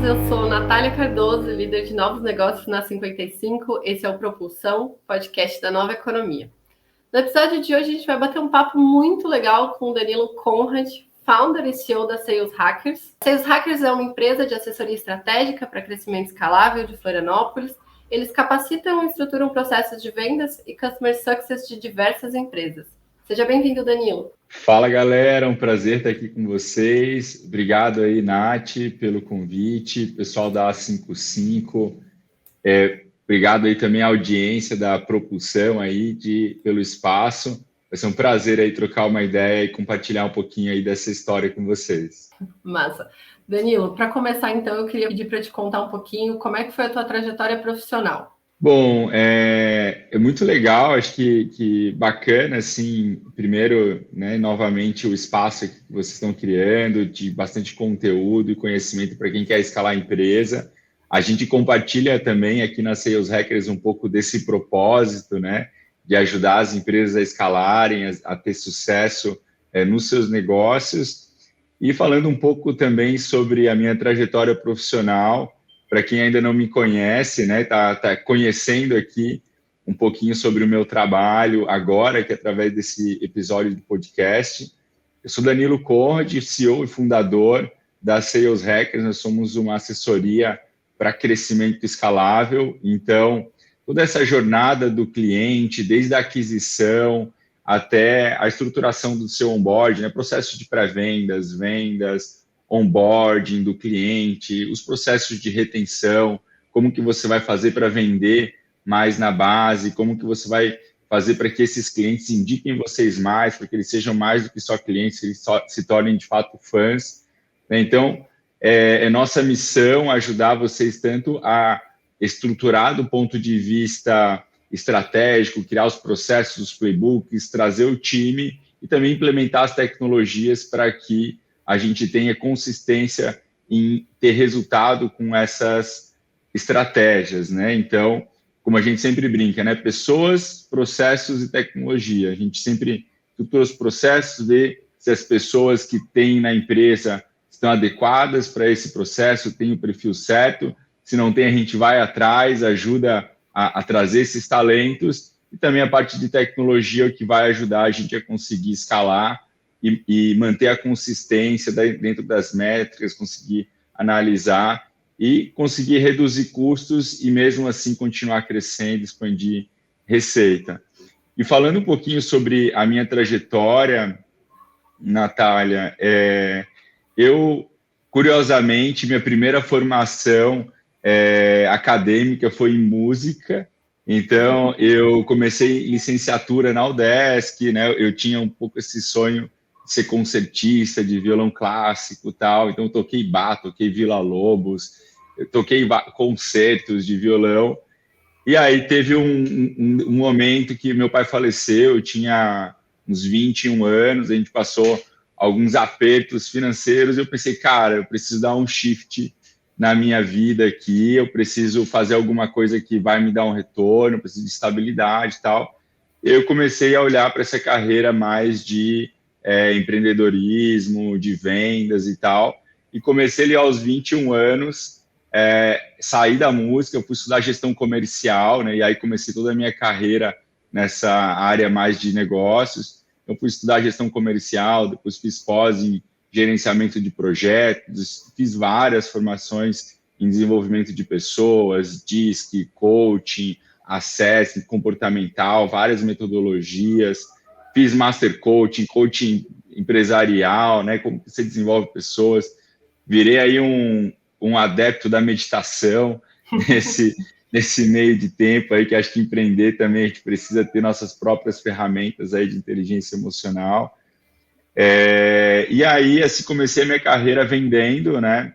eu sou Natália Cardoso, líder de novos negócios na 55. Esse é o Propulsão, podcast da Nova Economia. No episódio de hoje, a gente vai bater um papo muito legal com o Danilo Conrad, founder e CEO da Sales Hackers. Sales Hackers é uma empresa de assessoria estratégica para crescimento escalável de Florianópolis. Eles capacitam e estruturam processos de vendas e customer success de diversas empresas. Seja bem-vindo, Danilo. Fala, galera, um prazer estar aqui com vocês. Obrigado aí, Nath, pelo convite, pessoal da A55. Obrigado aí também à audiência da Propulsão aí pelo espaço. Vai ser um prazer aí trocar uma ideia e compartilhar um pouquinho aí dessa história com vocês. Massa. Danilo, para começar então, eu queria pedir para te contar um pouquinho como é que foi a tua trajetória profissional. Bom, é muito legal, acho que bacana, assim, primeiro, né, novamente o espaço que vocês estão criando, de bastante conteúdo e conhecimento para quem quer escalar a empresa. A gente compartilha também aqui na Sales Hackers um pouco desse propósito, né, de ajudar as empresas a escalarem, a ter sucesso nos seus negócios. E falando um pouco também sobre a minha trajetória profissional, para quem ainda não me conhece, né, tá conhecendo aqui um pouquinho sobre o meu trabalho agora, que é através desse episódio do podcast. Eu sou Danilo Conrad, CEO e fundador da Sales Hackers. Nós somos uma assessoria para crescimento escalável. Então, toda essa jornada do cliente, desde a aquisição até a estruturação do seu onboarding, né, processo de pré-vendas, vendas, onboarding do cliente, os processos de retenção, como que você vai fazer para vender mais na base, como que você vai fazer para que esses clientes indiquem vocês mais, para que eles sejam mais do que só clientes, que eles se tornem de fato fãs. Então, é nossa missão ajudar vocês tanto a estruturar do ponto de vista estratégico, criar os processos, os playbooks, trazer o time e também implementar as tecnologias para que a gente tenha consistência em ter resultado com essas estratégias, né? Então, como a gente sempre brinca, né? Pessoas, processos e tecnologia. A gente sempre estrutura os processos, vê se as pessoas que tem na empresa estão adequadas para esse processo, tem o perfil certo. Se não tem, a gente vai atrás, ajuda a trazer esses talentos. E também a parte de tecnologia, que vai ajudar a gente a conseguir escalar e manter a consistência dentro das métricas, conseguir analisar e conseguir reduzir custos e mesmo assim continuar crescendo, expandir receita. E falando um pouquinho sobre a minha trajetória, Natália, eu, curiosamente, minha primeira formação acadêmica foi em música. Então, eu comecei licenciatura na UDESC, né? Eu tinha um pouco esse sonho ser concertista de violão clássico e tal, então eu toquei Bach, toquei Vila Lobos, eu toquei concertos de violão, e aí teve um momento que meu pai faleceu, eu tinha uns 21 anos, a gente passou alguns apertos financeiros, e eu pensei, cara, eu preciso dar um shift na minha vida aqui, eu preciso fazer alguma coisa que vai me dar um retorno, eu preciso de estabilidade e tal. Eu comecei a olhar para essa carreira mais de empreendedorismo, de vendas e tal, e comecei ali aos 21 anos, saí da música, eu fui estudar gestão comercial, né, e aí comecei toda a minha carreira nessa área mais de negócios. Eu fui estudar gestão comercial, depois fiz pós em gerenciamento de projetos, fiz várias formações em desenvolvimento de pessoas, DISC, coaching, assessment comportamental, várias metodologias. Fiz Master Coaching, coaching empresarial, né? Como você desenvolve pessoas. Virei aí um adepto da meditação nesse meio de tempo aí, que acho que empreender também a gente precisa ter nossas próprias ferramentas aí de inteligência emocional. E aí, assim, comecei a minha carreira vendendo, né?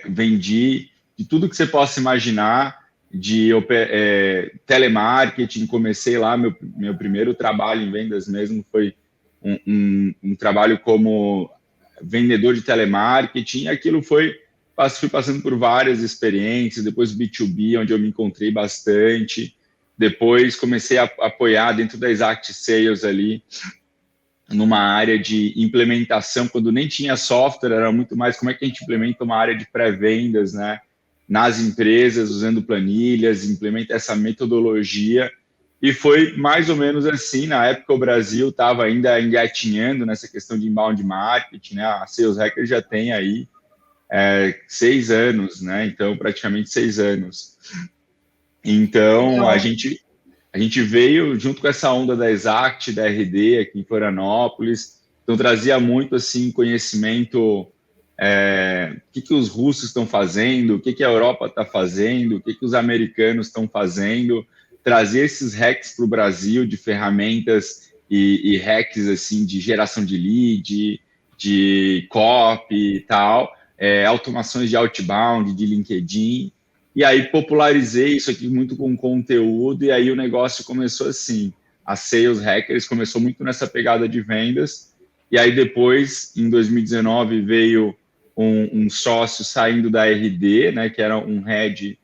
Vendi de tudo que você possa imaginar, de telemarketing. Comecei lá, meu primeiro trabalho em vendas mesmo foi um trabalho como vendedor de telemarketing. Aquilo fui passando por várias experiências, depois B2B, onde eu me encontrei bastante. Depois comecei a apoiar dentro da Exact Sales ali, numa área de implementação, quando nem tinha software, era muito mais como é que a gente implementa uma área de pré-vendas, né, nas empresas, usando planilhas, implementa essa metodologia, e foi mais ou menos assim. Na época o Brasil estava ainda engatinhando nessa questão de inbound marketing, né, a Sales Hacker já tem aí 6 anos, né, então praticamente 6 anos. Então, a gente veio junto com essa onda da Exact, da RD aqui em Florianópolis, então trazia muito assim conhecimento, o que os russos estão fazendo, o que a Europa está fazendo, o que os americanos estão fazendo, trazer esses hacks para o Brasil de ferramentas e hacks assim de geração de lead, de copy e tal, automações de outbound, de LinkedIn. E aí popularizei isso aqui muito com conteúdo, e aí o negócio começou assim. A Sales Hackers começou muito nessa pegada de vendas, e aí depois, em 2019, veio um sócio saindo da RD, né, que era um head,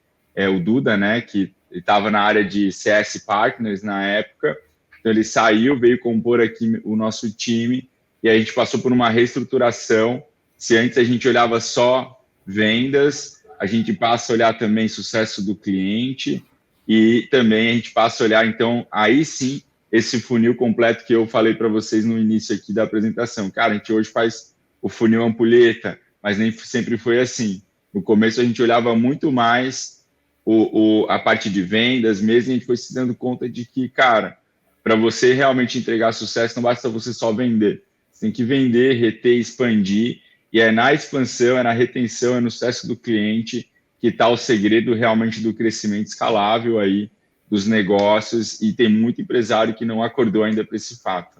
o Duda, né, que estava na área de CS Partners na época. Então ele saiu, veio compor aqui o nosso time, e a gente passou por uma reestruturação. Se antes a gente olhava só vendas, a gente passa a olhar também sucesso do cliente, e também a gente passa a olhar, então, aí sim, esse funil completo que eu falei para vocês no início aqui da apresentação. Cara, a gente hoje faz o funil ampulheta, mas nem sempre foi assim. No começo a gente olhava muito mais a parte de vendas mesmo, e a gente foi se dando conta de que, cara, para você realmente entregar sucesso, não basta você só vender. Você tem que vender, reter, expandir, e é na expansão, é na retenção, é no sucesso do cliente que está o segredo realmente do crescimento escalável aí dos negócios, e tem muito empresário que não acordou ainda para esse fato.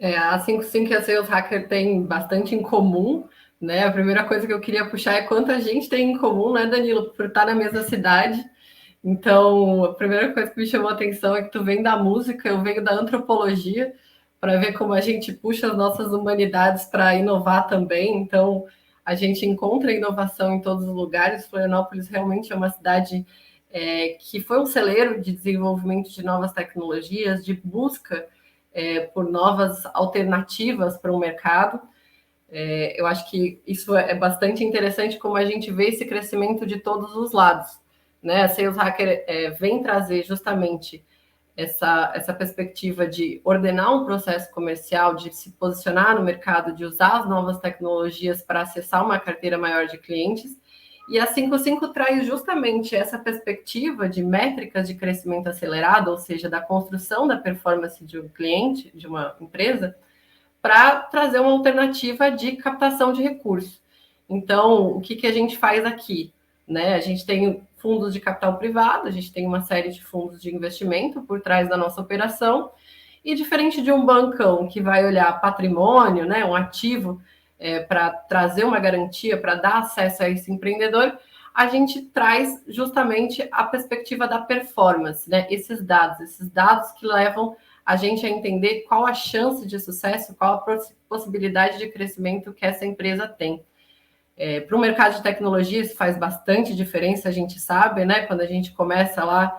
A 55 e a Sales Hacker tem bastante em comum, né? A primeira coisa que eu queria puxar é quanta gente tem em comum, né, Danilo, por estar na mesma cidade. Então, a primeira coisa que me chamou a atenção é que tu vem da música, eu venho da antropologia, para ver como a gente puxa as nossas humanidades para inovar também. Então, a gente encontra inovação em todos os lugares. Florianópolis realmente é uma cidade que foi um celeiro de desenvolvimento de novas tecnologias, de busca por novas alternativas para o mercado. Eu acho que isso é bastante interessante, como a gente vê esse crescimento de todos os lados, né? A Sales Hacker vem trazer justamente essa perspectiva de ordenar um processo comercial, de se posicionar no mercado, de usar as novas tecnologias para acessar uma carteira maior de clientes. E a 55 traz justamente essa perspectiva de métricas de crescimento acelerado, ou seja, da construção da performance de um cliente, de uma empresa, para trazer uma alternativa de captação de recursos. Então, o que a gente faz aqui? Né? A gente tem fundos de capital privado, a gente tem uma série de fundos de investimento por trás da nossa operação, e diferente de um bancão que vai olhar patrimônio, né, um ativo, para trazer uma garantia, para dar acesso a esse empreendedor, a gente traz justamente a perspectiva da performance, né? Esses dados que levam a gente a entender qual a chance de sucesso, qual a possibilidade de crescimento que essa empresa tem. Para o mercado de tecnologia, isso faz bastante diferença, a gente sabe, né? Quando a gente começa lá,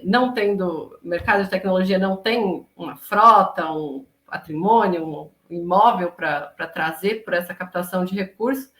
não tendo... O mercado de tecnologia não tem uma frota, um patrimônio, um imóvel para trazer por essa captação de recursos,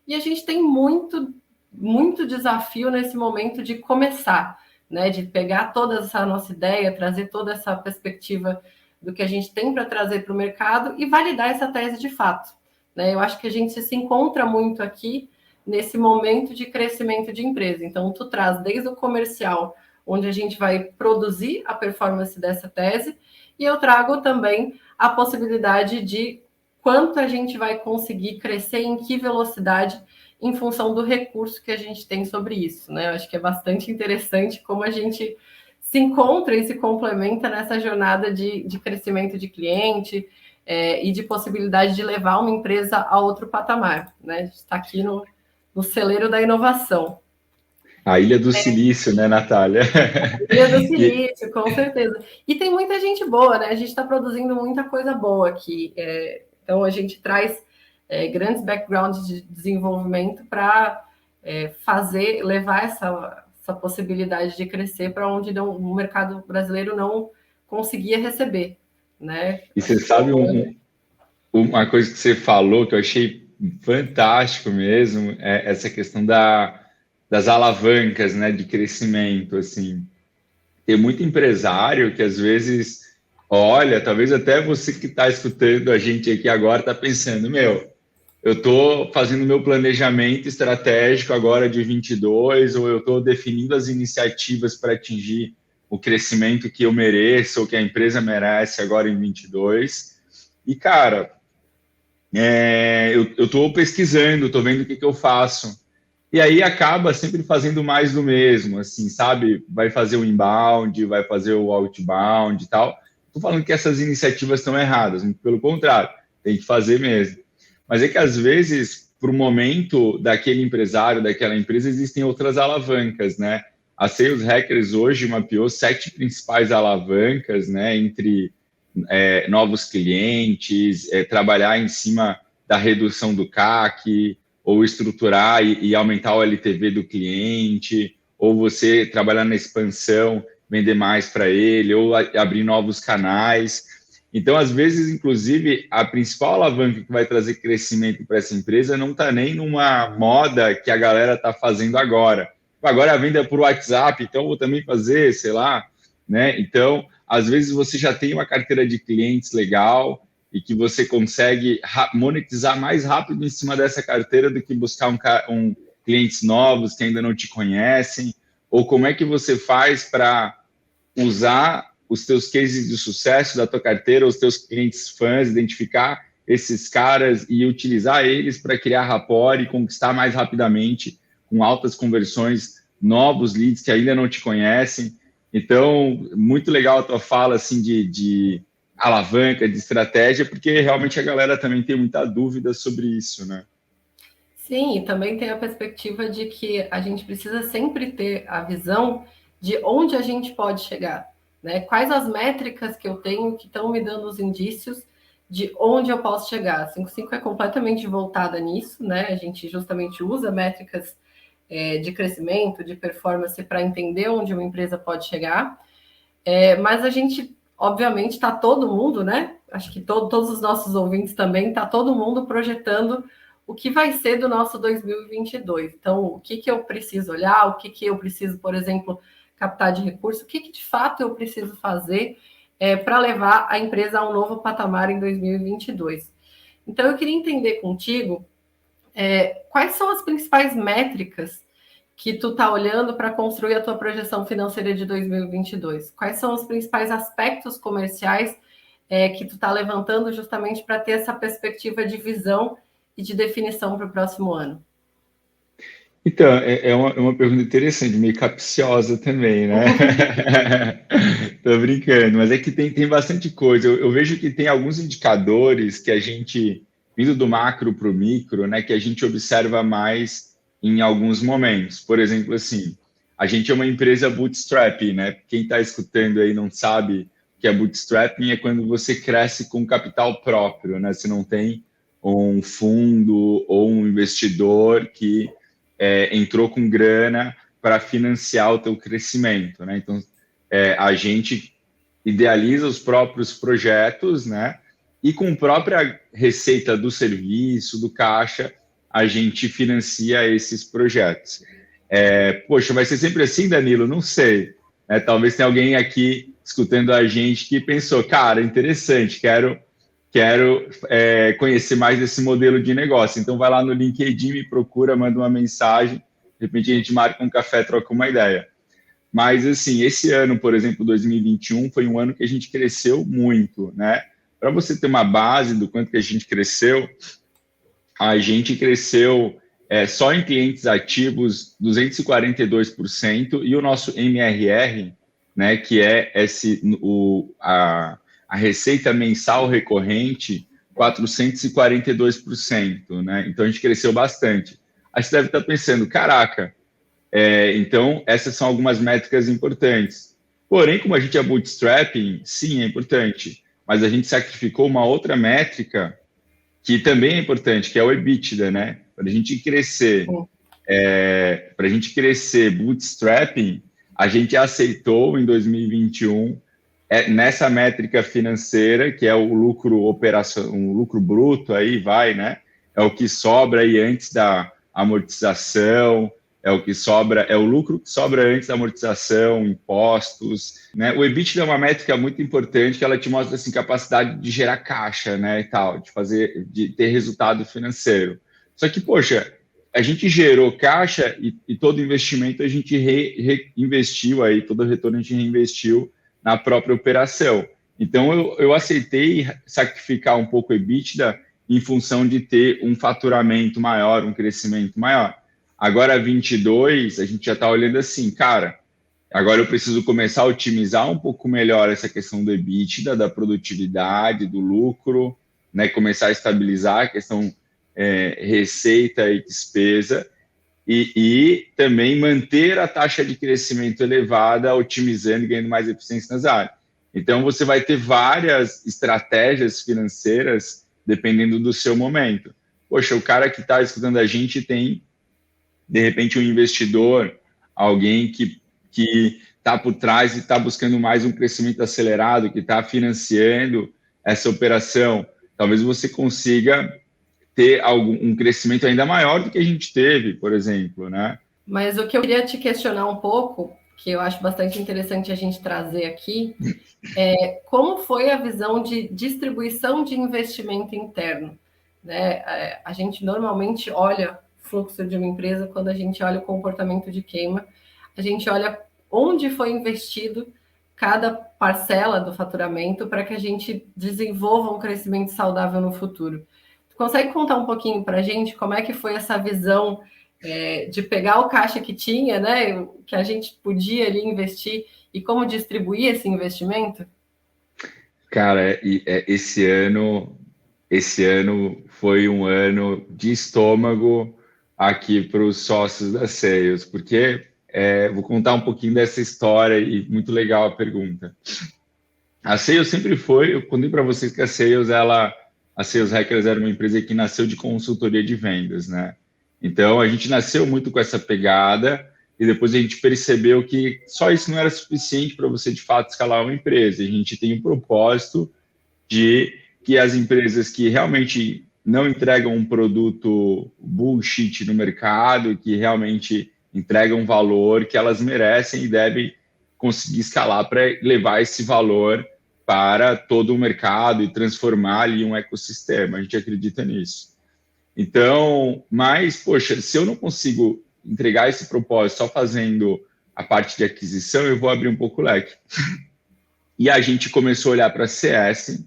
e a gente tem muito desafio nesse momento de começar, né? De pegar toda essa nossa ideia, trazer toda essa perspectiva do que a gente tem para trazer para o mercado e validar essa tese de fato. Né? Eu acho que a gente se encontra muito aqui nesse momento de crescimento de empresa. Então, tu traz desde o comercial, onde a gente vai produzir a performance dessa tese, e eu trago também a possibilidade de quanto a gente vai conseguir crescer, em que velocidade, em função do recurso que a gente tem sobre isso. Né? Eu acho que é bastante interessante como a gente se encontra e se complementa nessa jornada de crescimento de cliente, e de possibilidade de levar uma empresa a outro patamar. Né? A gente está aqui no celeiro da inovação. A Ilha do Silício, né, Natália? Ilha do Silício, com certeza. E tem muita gente boa, né? A gente está produzindo muita coisa boa aqui. Então, a gente traz grandes backgrounds de desenvolvimento para levar essa possibilidade de crescer para onde o mercado brasileiro não conseguia receber. né? E você sabe uma coisa que você falou que eu achei fantástico mesmo, é essa questão das alavancas, né, de crescimento, assim. Tem muito empresário que às vezes olha, talvez até você que está escutando a gente aqui agora está pensando, eu estou fazendo meu planejamento estratégico agora de 22, ou eu estou definindo as iniciativas para atingir o crescimento que eu mereço, ou que a empresa merece agora em 22. E, cara, eu estou pesquisando, estou vendo o que eu faço. E aí acaba sempre fazendo mais do mesmo, assim, sabe? Vai fazer o inbound, vai fazer o outbound e tal. Estou falando que essas iniciativas estão erradas, muito pelo contrário, tem que fazer mesmo. Mas é que às vezes, para o momento daquele empresário, daquela empresa, existem outras alavancas, né? A Sales Hackers hoje mapeou 7 principais alavancas, né? Entre novos clientes, trabalhar em cima da redução do CAC, ou estruturar e aumentar o LTV do cliente, ou você trabalhar na expansão, vender mais para ele, ou abrir novos canais. Então, às vezes, inclusive, a principal alavanca que vai trazer crescimento para essa empresa não está nem numa moda que a galera está fazendo agora. Agora a venda é por WhatsApp, então eu vou também fazer, sei lá, né? Então, às vezes você já tem uma carteira de clientes legal e que você consegue monetizar mais rápido em cima dessa carteira do que buscar clientes novos que ainda não te conhecem, ou como é que você faz para usar os teus cases de sucesso da tua carteira, os teus clientes fãs, identificar esses caras e utilizar eles para criar rapport e conquistar mais rapidamente, com altas conversões, novos leads que ainda não te conhecem. Então, muito legal a tua fala assim, de alavanca, de estratégia, porque realmente a galera também tem muita dúvida sobre isso, né? Sim, e também tem a perspectiva de que a gente precisa sempre ter a visão de onde a gente pode chegar, né? Quais as métricas que eu tenho que estão me dando os indícios de onde eu posso chegar. A 55 é completamente voltada nisso, né? A gente justamente usa métricas de crescimento, de performance para entender onde uma empresa pode chegar. Mas a gente, obviamente, está todo mundo, né? Acho que todos os nossos ouvintes também, está todo mundo projetando o que vai ser do nosso 2022. Então, o que eu preciso olhar, o que eu preciso, por exemplo, captar de recurso, o que de fato eu preciso fazer para levar a empresa a um novo patamar em 2022. Então, eu queria entender contigo quais são as principais métricas que tu está olhando para construir a tua projeção financeira de 2022? Quais são os principais aspectos comerciais que tu está levantando justamente para ter essa perspectiva de visão e de definição para o próximo ano? Então, é uma pergunta interessante, meio capciosa também, né? Tô brincando, mas é que tem bastante coisa. Eu vejo que tem alguns indicadores que a gente, vindo do macro para o micro, né, que a gente observa mais em alguns momentos. Por exemplo, assim, a gente é uma empresa bootstrapping, né? Quem está escutando aí não sabe que é bootstrapping é quando você cresce com capital próprio, né? Você não tem um fundo ou um investidor que entrou com grana para financiar o teu crescimento, né? Então, a gente idealiza os próprios projetos, né? E com a própria receita do serviço, do caixa, a gente financia esses projetos. Poxa, vai ser sempre assim, Danilo? Não sei. Talvez tenha alguém aqui escutando a gente que pensou, cara, interessante, quero conhecer mais desse modelo de negócio. Então, vai lá no LinkedIn, me procura, manda uma mensagem, de repente a gente marca um café, troca uma ideia. Mas, assim, esse ano, por exemplo, 2021, foi um ano que a gente cresceu muito, né? Para você ter uma base do quanto que a gente cresceu, a gente cresceu só em clientes ativos 242%, e o nosso MRR, né, que é a receita mensal recorrente, 442%, né? Então a gente cresceu bastante. Aí você deve estar pensando, caraca, então essas são algumas métricas importantes. Porém, como a gente é bootstrapping, sim, é importante, mas a gente sacrificou uma outra métrica que também é importante, que é o EBITDA, né? Para a gente crescer, bootstrapping, a gente aceitou em 2021 nessa métrica financeira, que é o lucro operacional, um lucro bruto, aí vai, né? É o que sobra aí antes da amortização, é o que sobra, é o lucro que sobra antes da amortização, impostos, né? O EBITDA é uma métrica muito importante que ela te mostra assim capacidade de gerar caixa, né, e tal, de ter resultado financeiro. Só que, poxa, a gente gerou caixa e todo investimento a gente reinvestiu aí, todo retorno a gente reinvestiu na própria operação. Então, eu aceitei sacrificar um pouco o EBITDA em função de ter um faturamento maior, um crescimento maior. Agora, 22, a gente já está olhando assim, cara, agora eu preciso começar a otimizar um pouco melhor essa questão do EBITDA, da produtividade, do lucro, né? Começar a estabilizar a questão receita e despesa, e também manter a taxa de crescimento elevada, otimizando e ganhando mais eficiência nas áreas. Então, você vai ter várias estratégias financeiras dependendo do seu momento. Poxa, o cara que está escutando a gente tem, de repente, um investidor, alguém que está por trás e está buscando mais um crescimento acelerado, que está financiando essa operação. Talvez você consiga ter um crescimento ainda maior do que a gente teve, por exemplo, né? Mas o que eu queria te questionar um pouco, que eu acho bastante interessante a gente trazer aqui, é como foi a visão de distribuição de investimento interno, né? A gente normalmente olha o fluxo de uma empresa quando a gente olha o comportamento de queima, a gente olha onde foi investido cada parcela do faturamento para que a gente desenvolva um crescimento saudável no futuro. Tu consegue contar um pouquinho para a gente como é que foi essa visão de pegar o caixa que tinha, né, que a gente podia ali investir e como distribuir esse investimento? Cara, esse ano foi um ano de estômago aqui para os sócios da Sales, porque vou contar um pouquinho dessa história e muito legal a pergunta. A Sales sempre foi, eu contei para vocês que a Sales Hackers era uma empresa que nasceu de consultoria de vendas, né? Então, a gente nasceu muito com essa pegada e depois a gente percebeu que só isso não era suficiente para você, de fato, escalar uma empresa. A gente tem um propósito de que as empresas que realmente não entregam um produto bullshit no mercado, que realmente entregam valor, que elas merecem e devem conseguir escalar para levar esse valor para todo o mercado e transformar ali um ecossistema. A gente acredita nisso. Então, mas, poxa, se eu não consigo entregar esse propósito só fazendo a parte de aquisição, eu vou abrir um pouco o leque. E a gente começou a olhar para CS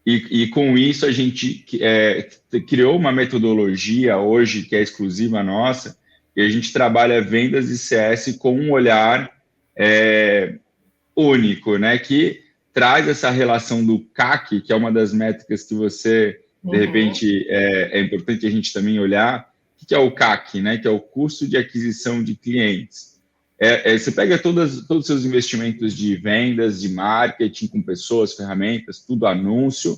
e com isso a gente criou uma metodologia hoje que é exclusiva nossa, e a gente trabalha vendas e CS com um olhar único, né? Que traz essa relação do CAC, que é uma das métricas que você, de repente, é importante a gente também olhar. O que é o CAC, né? Que é o custo de aquisição de clientes. Você pega todos os seus investimentos de vendas, de marketing, com pessoas, ferramentas, tudo anúncio,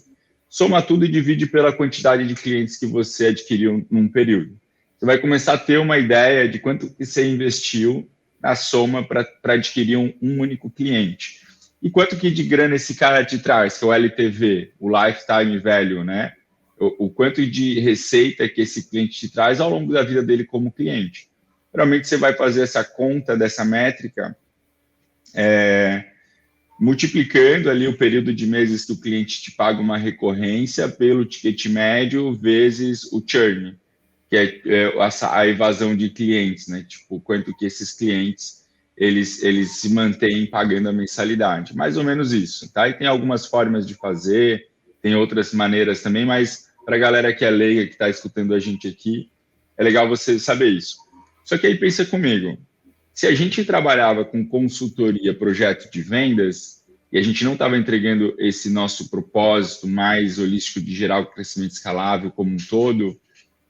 soma tudo e divide pela quantidade de clientes que você adquiriu num período. Você vai começar a ter uma ideia de quanto que você investiu na soma para adquirir um único cliente. E quanto que de grana esse cara te traz, que é o LTV, o Lifetime Value, né? O quanto de receita que esse cliente te traz ao longo da vida dele como cliente. Geralmente você vai fazer essa conta dessa métrica multiplicando ali o período de meses que o cliente te paga uma recorrência pelo ticket médio vezes o churn, que é a evasão de clientes, né? Tipo, quanto que esses clientes eles se mantêm pagando a mensalidade. Mais ou menos isso, tá? E tem algumas formas de fazer, tem outras maneiras também, mas para a galera que é leiga, que está escutando a gente aqui, é legal você saber isso. Só que aí pensa comigo, se a gente trabalhava com consultoria, projeto de vendas, e a gente não estava entregando esse nosso propósito mais holístico de gerar o crescimento escalável como um todo,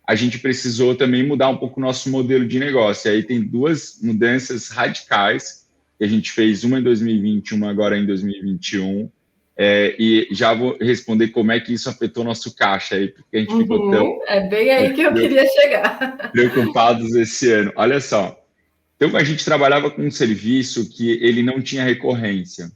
a gente precisou também mudar um pouco o nosso modelo de negócio. E aí tem duas mudanças radicais, que a gente fez, uma em 2020, uma agora em 2021, e já vou responder como é que isso afetou nosso caixa aí, porque a gente ficou tão... É bem aí que eu queria chegar. Preocupados esse ano. Olha só, então a gente trabalhava com um serviço que ele não tinha recorrência.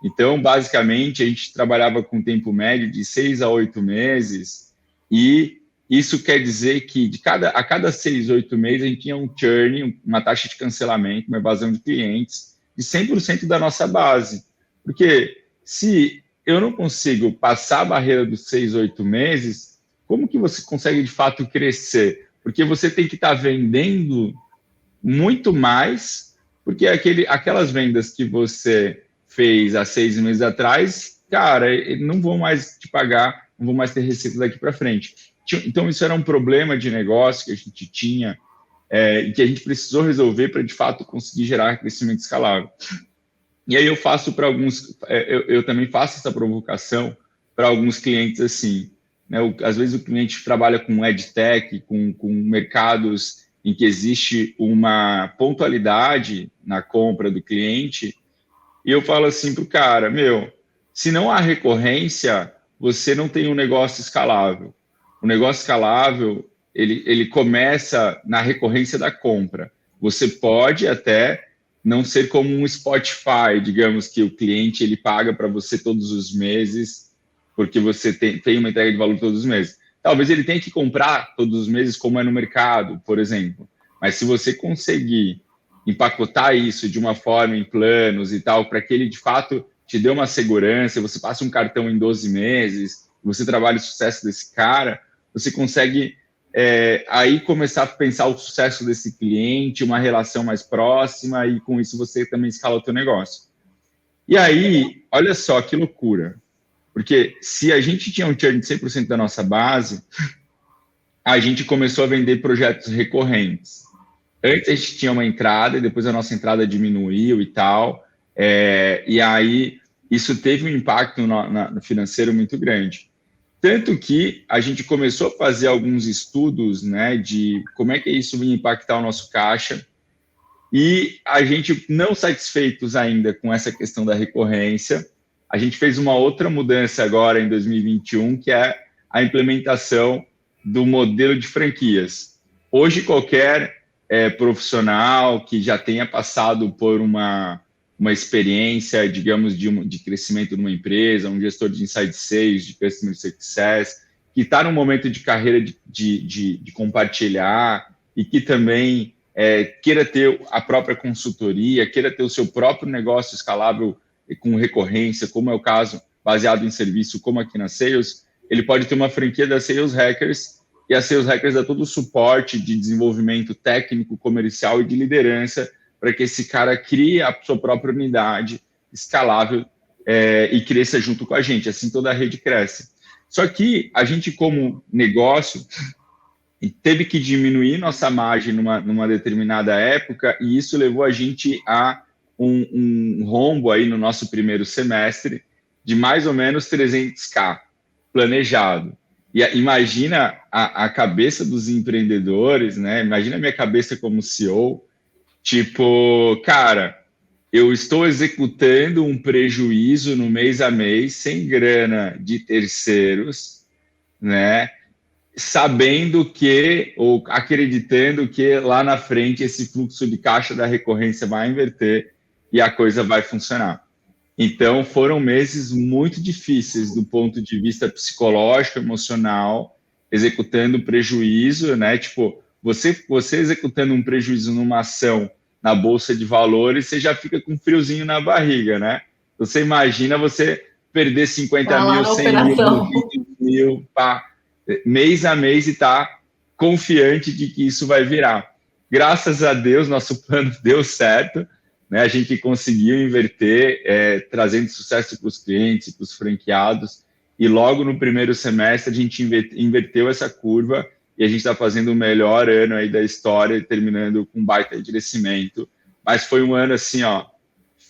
Então, basicamente, a gente trabalhava com tempo médio de 6 a 8 meses, e isso quer dizer que a cada 6, 8 meses a gente tinha um churn, uma taxa de cancelamento, uma evasão de clientes de 100% da nossa base. Porque se eu não consigo passar a barreira dos 6, 8 meses, como que você consegue de fato crescer? Porque você tem que estar vendendo muito mais, porque aquelas vendas que você fez há 6 meses atrás, cara, não vão mais te pagar, não vão mais ter receita daqui para frente. Então, isso era um problema de negócio que a gente tinha e que a gente precisou resolver para, de fato, conseguir gerar crescimento escalável. E aí eu faço para alguns, eu também faço essa provocação para alguns clientes assim, né? Às vezes o cliente trabalha com edtech, com mercados em que existe uma pontualidade na compra do cliente, e eu falo assim para o cara, se não há recorrência, você não tem um negócio escalável. O negócio escalável, ele começa na recorrência da compra. Você pode até não ser como um Spotify, digamos que o cliente ele paga para você todos os meses, porque você tem uma entrega de valor todos os meses. Talvez ele tenha que comprar todos os meses, como é no mercado, por exemplo. Mas se você conseguir empacotar isso de uma forma em planos e tal, para que ele de fato te dê uma segurança, você passe um cartão em 12 meses, você trabalha o sucesso desse cara, você consegue aí começar a pensar o sucesso desse cliente, uma relação mais próxima, e com isso você também escala o teu negócio. E aí, olha só que loucura, porque se a gente tinha um churn de 100% da nossa base, a gente começou a vender projetos recorrentes. Antes a gente tinha uma entrada, e depois a nossa entrada diminuiu e tal, e aí isso teve um impacto no financeiro muito grande. Tanto que a gente começou a fazer alguns estudos, né, de como é que isso ia impactar o nosso caixa, e a gente, não satisfeitos ainda com essa questão da recorrência, a gente fez uma outra mudança agora em 2021, que é a implementação do modelo de franquias. Hoje, qualquer profissional que já tenha passado por uma experiência, digamos, de crescimento numa empresa, um gestor de inside sales, de customer success, que está num momento de carreira de compartilhar e que também queira ter a própria consultoria, queira ter o seu próprio negócio escalável com recorrência, como é o caso baseado em serviço, como aqui na Sales, ele pode ter uma franquia da Sales Hackers, e a Sales Hackers dá todo o suporte de desenvolvimento técnico, comercial e de liderança para que esse cara crie a sua própria unidade escalável e cresça junto com a gente. Assim toda a rede cresce. Só que a gente, como negócio, teve que diminuir nossa margem numa determinada época, e isso levou a gente a um rombo aí no nosso primeiro semestre de mais ou menos 300K planejado. E imagina a cabeça dos empreendedores, né? Imagina a minha cabeça como CEO, tipo, cara, eu estou executando um prejuízo no mês a mês, sem grana de terceiros, né? Sabendo que, ou acreditando que lá na frente esse fluxo de caixa da recorrência vai inverter e a coisa vai funcionar. Então, foram meses muito difíceis do ponto de vista psicológico, emocional, executando prejuízo, né? Tipo, você executando um prejuízo numa ação na Bolsa de Valores, você já fica com um friozinho na barriga, né? Você imagina você perder 50 mil, 100 mil, 200 mil, pá, mês a mês, e tá confiante de que isso vai virar. Graças a Deus, nosso plano deu certo, né? A gente conseguiu inverter, trazendo sucesso para os clientes, para os franqueados, e logo no primeiro semestre a gente inverteu essa curva, e a gente está fazendo o melhor ano aí da história, terminando com baita de crescimento. Mas foi um ano assim, ó,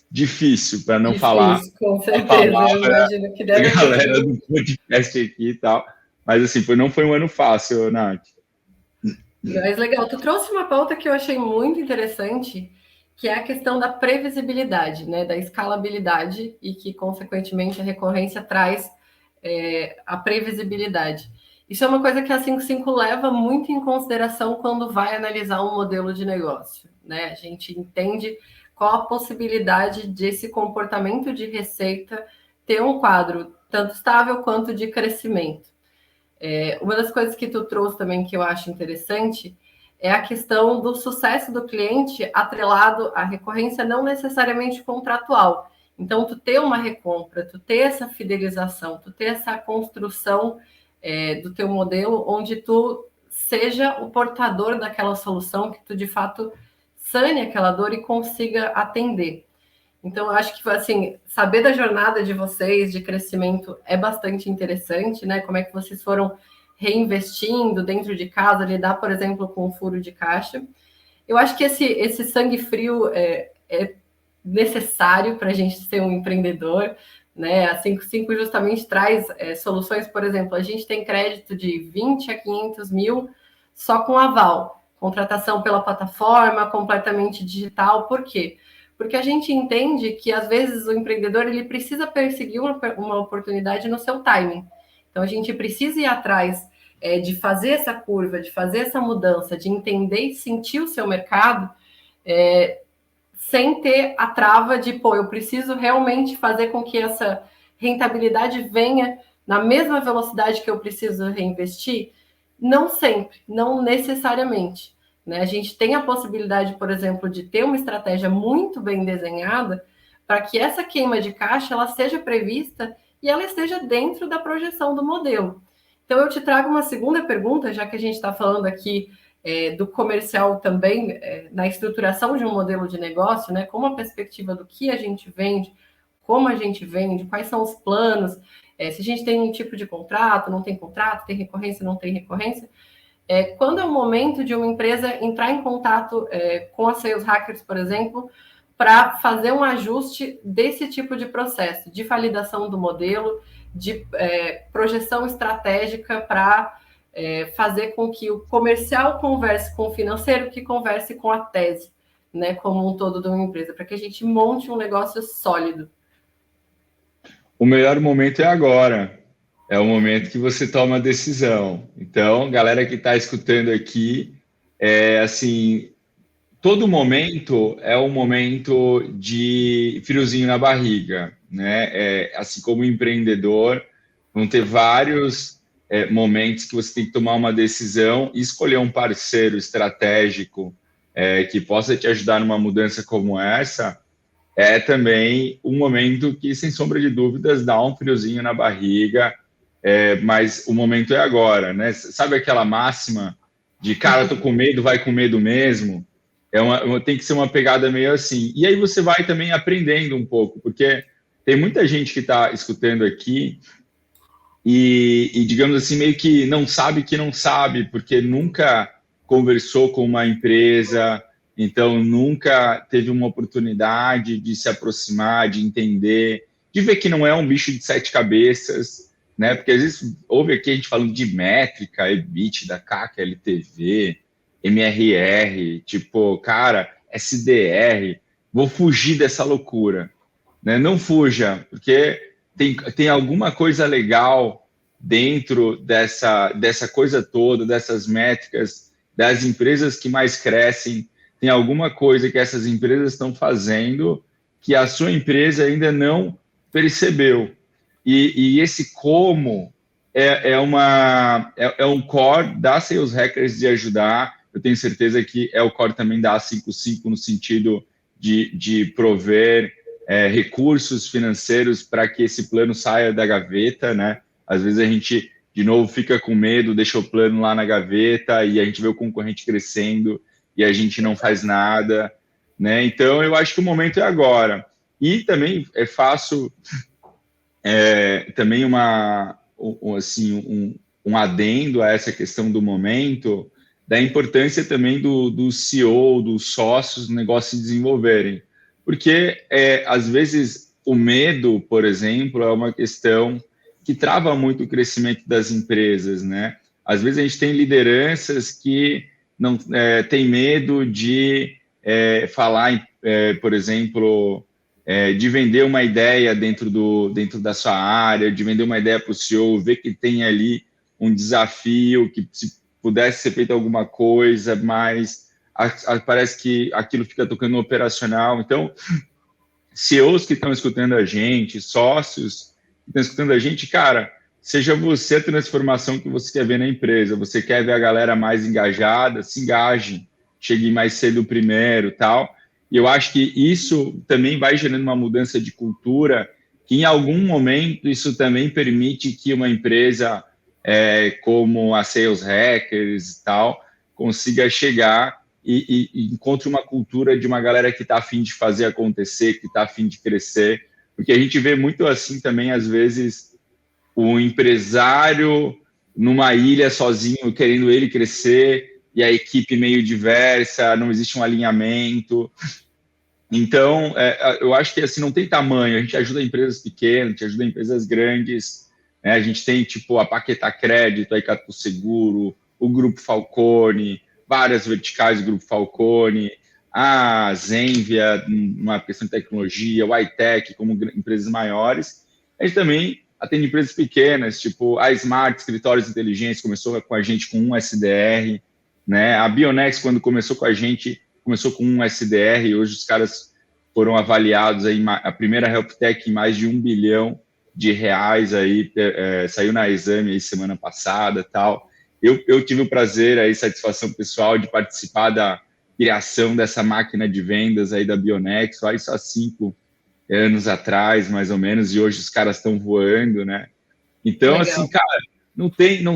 difícil, para não falar com certeza, a palavra, eu imagino que deve a galera do podcast aqui e tal. Mas assim, não foi um ano fácil, Nath. Mas legal, tu trouxe uma pauta que eu achei muito interessante, que é a questão da previsibilidade, né, da escalabilidade, e que, consequentemente, a recorrência traz a previsibilidade. Isso é uma coisa que a 55 leva muito em consideração quando vai analisar um modelo de negócio, né? A gente entende qual a possibilidade desse comportamento de receita ter um quadro tanto estável quanto de crescimento. Uma das coisas que tu trouxe também que eu acho interessante é a questão do sucesso do cliente atrelado à recorrência não necessariamente contratual. Então, tu ter uma recompra, tu ter essa fidelização, tu ter essa construção do teu modelo, onde tu seja o portador daquela solução, que tu, de fato, sane aquela dor e consiga atender. Então, eu acho que, assim, saber da jornada de vocês, de crescimento, é bastante interessante, né? Como é que vocês foram reinvestindo dentro de casa, lidar, por exemplo, com o furo de caixa. Eu acho que esse sangue frio é necessário para a gente ser um empreendedor, né? A 55 justamente traz soluções, por exemplo, a gente tem crédito de 20 a 500 mil só com aval, contratação pela plataforma, completamente digital. Por quê? Porque a gente entende que, às vezes, o empreendedor ele precisa perseguir uma oportunidade no seu timing. Então, a gente precisa ir atrás de fazer essa curva, de fazer essa mudança, de entender e sentir o seu mercado, sem ter a trava de, eu preciso realmente fazer com que essa rentabilidade venha na mesma velocidade que eu preciso reinvestir. Não sempre, não necessariamente. Né? A gente tem a possibilidade, por exemplo, de ter uma estratégia muito bem desenhada para que essa queima de caixa ela seja prevista e ela esteja dentro da projeção do modelo. Então, eu te trago uma segunda pergunta, já que a gente está falando aqui do comercial também, na estruturação de um modelo de negócio, né? Como a perspectiva do que a gente vende, como a gente vende, quais são os planos, se a gente tem um tipo de contrato, não tem contrato, tem recorrência, não tem recorrência. Quando é o momento de uma empresa entrar em contato com a Sales Hackers, por exemplo, para fazer um ajuste desse tipo de processo, de validação do modelo, de projeção estratégica para fazer com que o comercial converse com o financeiro, que converse com a tese, né, como um todo de uma empresa, para que a gente monte um negócio sólido. O melhor momento é agora. É o momento que você toma a decisão. Então, galera que está escutando aqui, assim, todo momento é um momento de friozinho na barriga, né? Assim como empreendedor, vão ter vários momentos que você tem que tomar uma decisão e escolher um parceiro estratégico que possa te ajudar numa mudança como essa. É também um momento que, sem sombra de dúvidas, dá um friozinho na barriga, mas o momento é agora, né? Sabe aquela máxima de, cara, eu tô com medo, vai com medo mesmo? Tem que ser uma pegada meio assim. E aí você vai também aprendendo um pouco, porque tem muita gente que está escutando aqui e, digamos assim, meio que não sabe, porque nunca conversou com uma empresa, então nunca teve uma oportunidade de se aproximar, de entender, de ver que não é um bicho de 7 cabeças, né? Porque às vezes ouve aqui a gente falando de métrica, EBITDA, CAC, LTV, MRR, tipo, cara, SDR, vou fugir dessa loucura, né? Não fuja, porque tem alguma coisa legal dentro dessa coisa toda, dessas métricas, das empresas que mais crescem, tem alguma coisa que essas empresas estão fazendo que a sua empresa ainda não percebeu. E esse como é um core da Sales Hackers de ajudar. Eu tenho certeza que é o core também da A55 no sentido de prover recursos financeiros para que esse plano saia da gaveta, né? Às vezes a gente, de novo, fica com medo, deixa o plano lá na gaveta e a gente vê o concorrente crescendo e a gente não faz nada, né? Então, eu acho que o momento é agora. E também faço também um adendo a essa questão do momento, da importância também do CEO, dos sócios do negócio se desenvolverem. Porque, às vezes, o medo, por exemplo, é uma questão que trava muito o crescimento das empresas, né? Às vezes a gente tem lideranças que não tem medo de falar, por exemplo, de vender uma ideia dentro da sua área, de vender uma ideia para o CEO, ver que tem ali um desafio, que se pudesse ser feito alguma coisa, mas parece que aquilo fica tocando no operacional. Então, CEOs que estão escutando a gente, sócios que estão escutando a gente, cara, seja você a transformação que você quer ver na empresa. Você quer ver a galera mais engajada, se engaje, chegue mais cedo primeiro, tal. E eu acho que isso também vai gerando uma mudança de cultura, que em algum momento isso também permite que uma empresa como a Sales Hackers e tal, consiga chegar e encontre uma cultura de uma galera que está a fim de fazer acontecer, que está a fim de crescer, porque a gente vê muito assim também, às vezes, o empresário numa ilha sozinho, querendo ele crescer, e a equipe meio diversa, não existe um alinhamento. Então, eu acho que assim, não tem tamanho, a gente ajuda empresas pequenas, a gente ajuda empresas grandes, né? A gente tem tipo a Paquetá Crédito, a Icatu Seguro, o Grupo Falcone, várias verticais do Grupo Falcone, a Zenvia, uma questão de tecnologia, o iTech, como empresas maiores. A gente também atende empresas pequenas, tipo a Smart, Escritórios Inteligentes, começou com a gente com 1 SDR, né? A Bionex, quando começou com a gente, começou com 1 SDR, e hoje os caras foram avaliados, aí, a primeira HealthTech em mais de R$1 bilhão, aí, saiu na Exame aí semana passada, tal. Eu tive o prazer, aí, satisfação pessoal de participar da criação dessa máquina de vendas aí da Bionex, isso há 5 anos atrás, mais ou menos, e hoje os caras estão voando, né? Então, legal. Assim, cara, não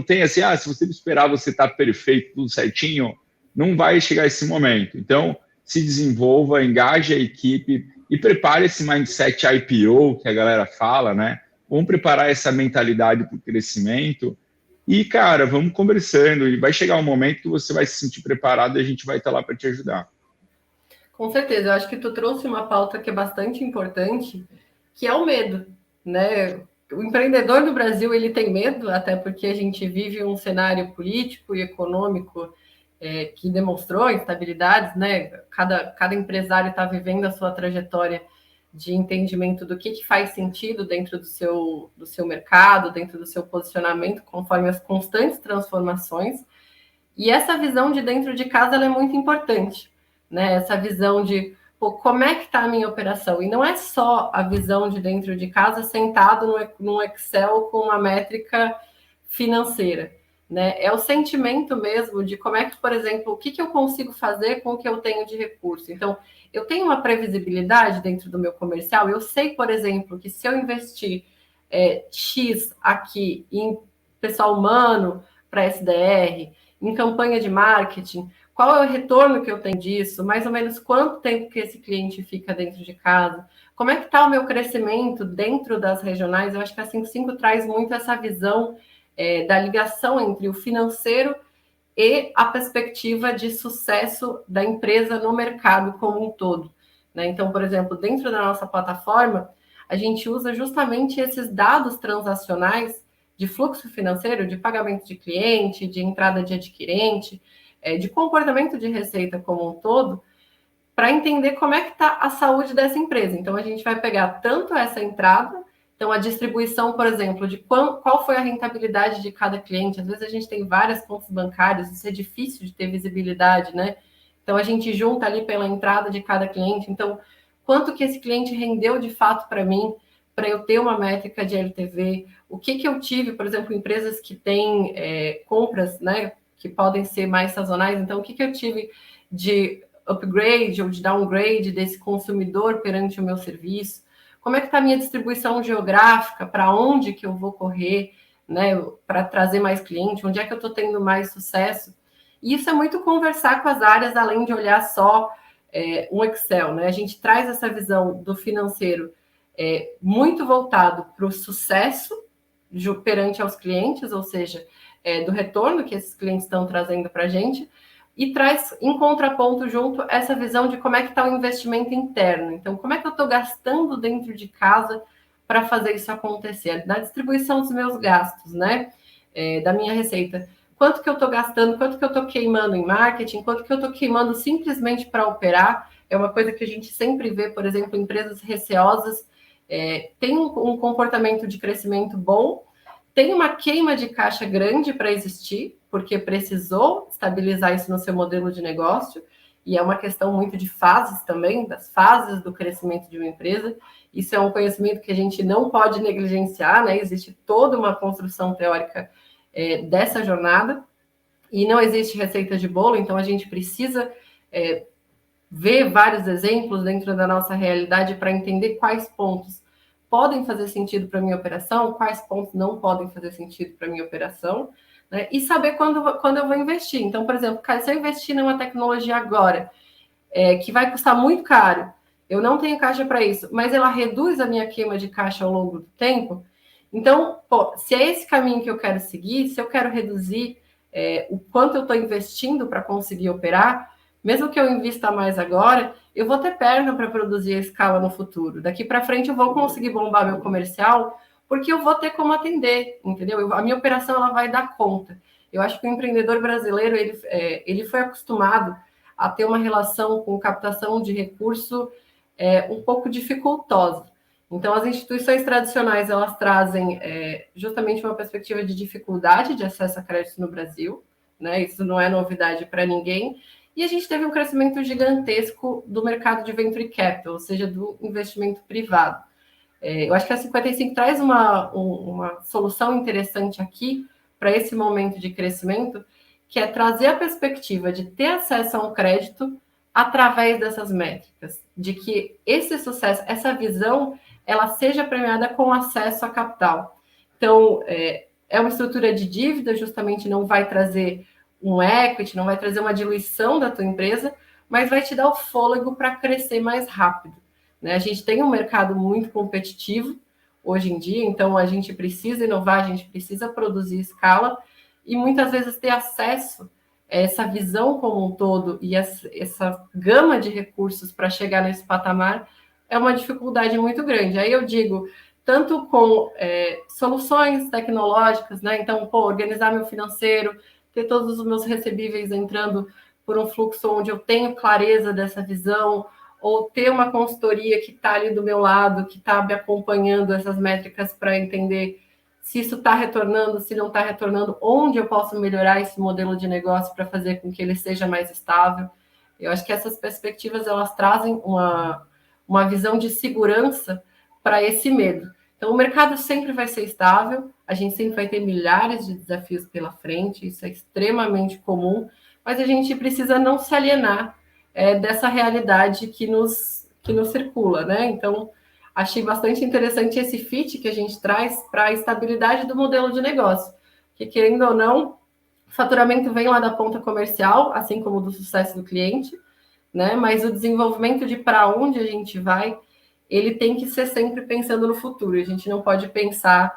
tem assim, se você esperar você estar perfeito, tudo certinho, não vai chegar esse momento. Então, se desenvolva, engaje a equipe e prepare esse mindset IPO que a galera fala, né? Vamos preparar essa mentalidade para o crescimento e, cara, vamos conversando. E vai chegar um momento que você vai se sentir preparado e a gente vai estar lá para te ajudar. Com certeza. Eu acho que tu trouxe uma pauta que é bastante importante, que é o medo, né? O empreendedor no Brasil, ele tem medo, até porque a gente vive um cenário político e econômico que demonstrou instabilidades, né? Cada empresário está vivendo a sua trajetória de entendimento do que faz sentido dentro do seu mercado, dentro do seu posicionamento, conforme as constantes transformações. E essa visão de dentro de casa ela é muito importante, né? Essa visão de como é que está a minha operação? E não é só a visão de dentro de casa sentado no Excel com uma métrica financeira, né? É o sentimento mesmo de como é que, por exemplo, o que eu consigo fazer com o que eu tenho de recurso. Então, eu tenho uma previsibilidade dentro do meu comercial, eu sei, por exemplo, que se eu investir X aqui em pessoal humano para SDR, em campanha de marketing, qual é o retorno que eu tenho disso? Mais ou menos quanto tempo que esse cliente fica dentro de casa? Como é que está o meu crescimento dentro das regionais? Eu acho que a 55 traz muito essa visão da ligação entre o financeiro e a perspectiva de sucesso da empresa no mercado como um todo, né? Então, por exemplo, dentro da nossa plataforma, a gente usa justamente esses dados transacionais de fluxo financeiro, de pagamento de cliente, de entrada de adquirente, de comportamento de receita como um todo, para entender como é que está a saúde dessa empresa. Então, a gente vai pegar tanto essa entrada, então a distribuição, por exemplo, de qual foi a rentabilidade de cada cliente. Às vezes a gente tem várias contas bancárias, isso é difícil de ter visibilidade, né? Então, a gente junta ali pela entrada de cada cliente. Então, quanto que esse cliente rendeu de fato para mim, para eu ter uma métrica de LTV, o que eu tive, por exemplo, empresas que têm compras, né, que podem ser mais sazonais, então o que eu tive de upgrade ou de downgrade desse consumidor perante o meu serviço, como é que está a minha distribuição geográfica, para onde que eu vou correr, né, para trazer mais cliente, onde é que eu estou tendo mais sucesso. E isso é muito conversar com as áreas, além de olhar só um Excel, né? A gente traz essa visão do financeiro muito voltado para o sucesso perante aos clientes, ou seja, do retorno que esses clientes estão trazendo para a gente, e traz em contraponto junto essa visão de como é que está o investimento interno. Então, como é que eu estou gastando dentro de casa para fazer isso acontecer? Na distribuição dos meus gastos, né? Da minha receita. Quanto que eu estou gastando, quanto que eu estou queimando em marketing, quanto que eu estou queimando simplesmente para operar. É uma coisa que a gente sempre vê, por exemplo, empresas receosas tem um comportamento de crescimento bom, tem uma queima de caixa grande para existir, porque precisou estabilizar isso no seu modelo de negócio, e é uma questão muito de fases também, das fases do crescimento de uma empresa. Isso é um conhecimento que a gente não pode negligenciar, né? Existe toda uma construção teórica dessa jornada, e não existe receita de bolo, então a gente precisa ver vários exemplos dentro da nossa realidade para entender quais pontos podem fazer sentido para a minha operação, quais pontos não podem fazer sentido para a minha operação, né? E saber quando eu vou investir. Então, por exemplo, se eu investir numa tecnologia agora, que vai custar muito caro, eu não tenho caixa para isso, mas ela reduz a minha queima de caixa ao longo do tempo. Então, se é esse caminho que eu quero seguir, se eu quero reduzir o quanto eu estou investindo para conseguir operar, mesmo que eu invista mais agora, eu vou ter perna para produzir a escala no futuro. Daqui para frente eu vou conseguir bombar meu comercial, porque eu vou ter como atender, entendeu? A minha operação ela vai dar conta. Eu acho que o empreendedor brasileiro ele foi acostumado a ter uma relação com captação de recurso um pouco dificultosa. Então, as instituições tradicionais, elas trazem justamente uma perspectiva de dificuldade de acesso a crédito no Brasil, né? Isso não é novidade para ninguém. E a gente teve um crescimento gigantesco do mercado de venture capital, ou seja, do investimento privado. Eu acho que a 55 traz uma solução interessante aqui para esse momento de crescimento, que é trazer a perspectiva de ter acesso a um crédito através dessas métricas, de que esse sucesso, essa visão, ela seja premiada com acesso a capital. Então, uma estrutura de dívida, justamente não vai trazer um equity, não vai trazer uma diluição da tua empresa, mas vai te dar o fôlego para crescer mais rápido, né? A gente tem um mercado muito competitivo hoje em dia, então a gente precisa inovar, a gente precisa produzir escala, e muitas vezes ter acesso a essa visão como um todo e essa gama de recursos para chegar nesse patamar é uma dificuldade muito grande. Aí eu digo, tanto com soluções tecnológicas, né? Então, organizar meu financeiro, ter todos os meus recebíveis entrando por um fluxo onde eu tenho clareza dessa visão, ou ter uma consultoria que está ali do meu lado, que está me acompanhando essas métricas para entender se isso está retornando, se não está retornando, onde eu posso melhorar esse modelo de negócio para fazer com que ele seja mais estável. Eu acho que essas perspectivas, elas trazem uma visão de segurança para esse medo. Então, o mercado sempre vai ser estável, a gente sempre vai ter milhares de desafios pela frente, isso é extremamente comum, mas a gente precisa não se alienar dessa realidade que nos circula, né? Então, achei bastante interessante esse fit que a gente traz para a estabilidade do modelo de negócio, que, querendo ou não, o faturamento vem lá da ponta comercial, assim como do sucesso do cliente, né? Mas o desenvolvimento de para onde a gente vai, ele tem que ser sempre pensando no futuro. A gente não pode pensar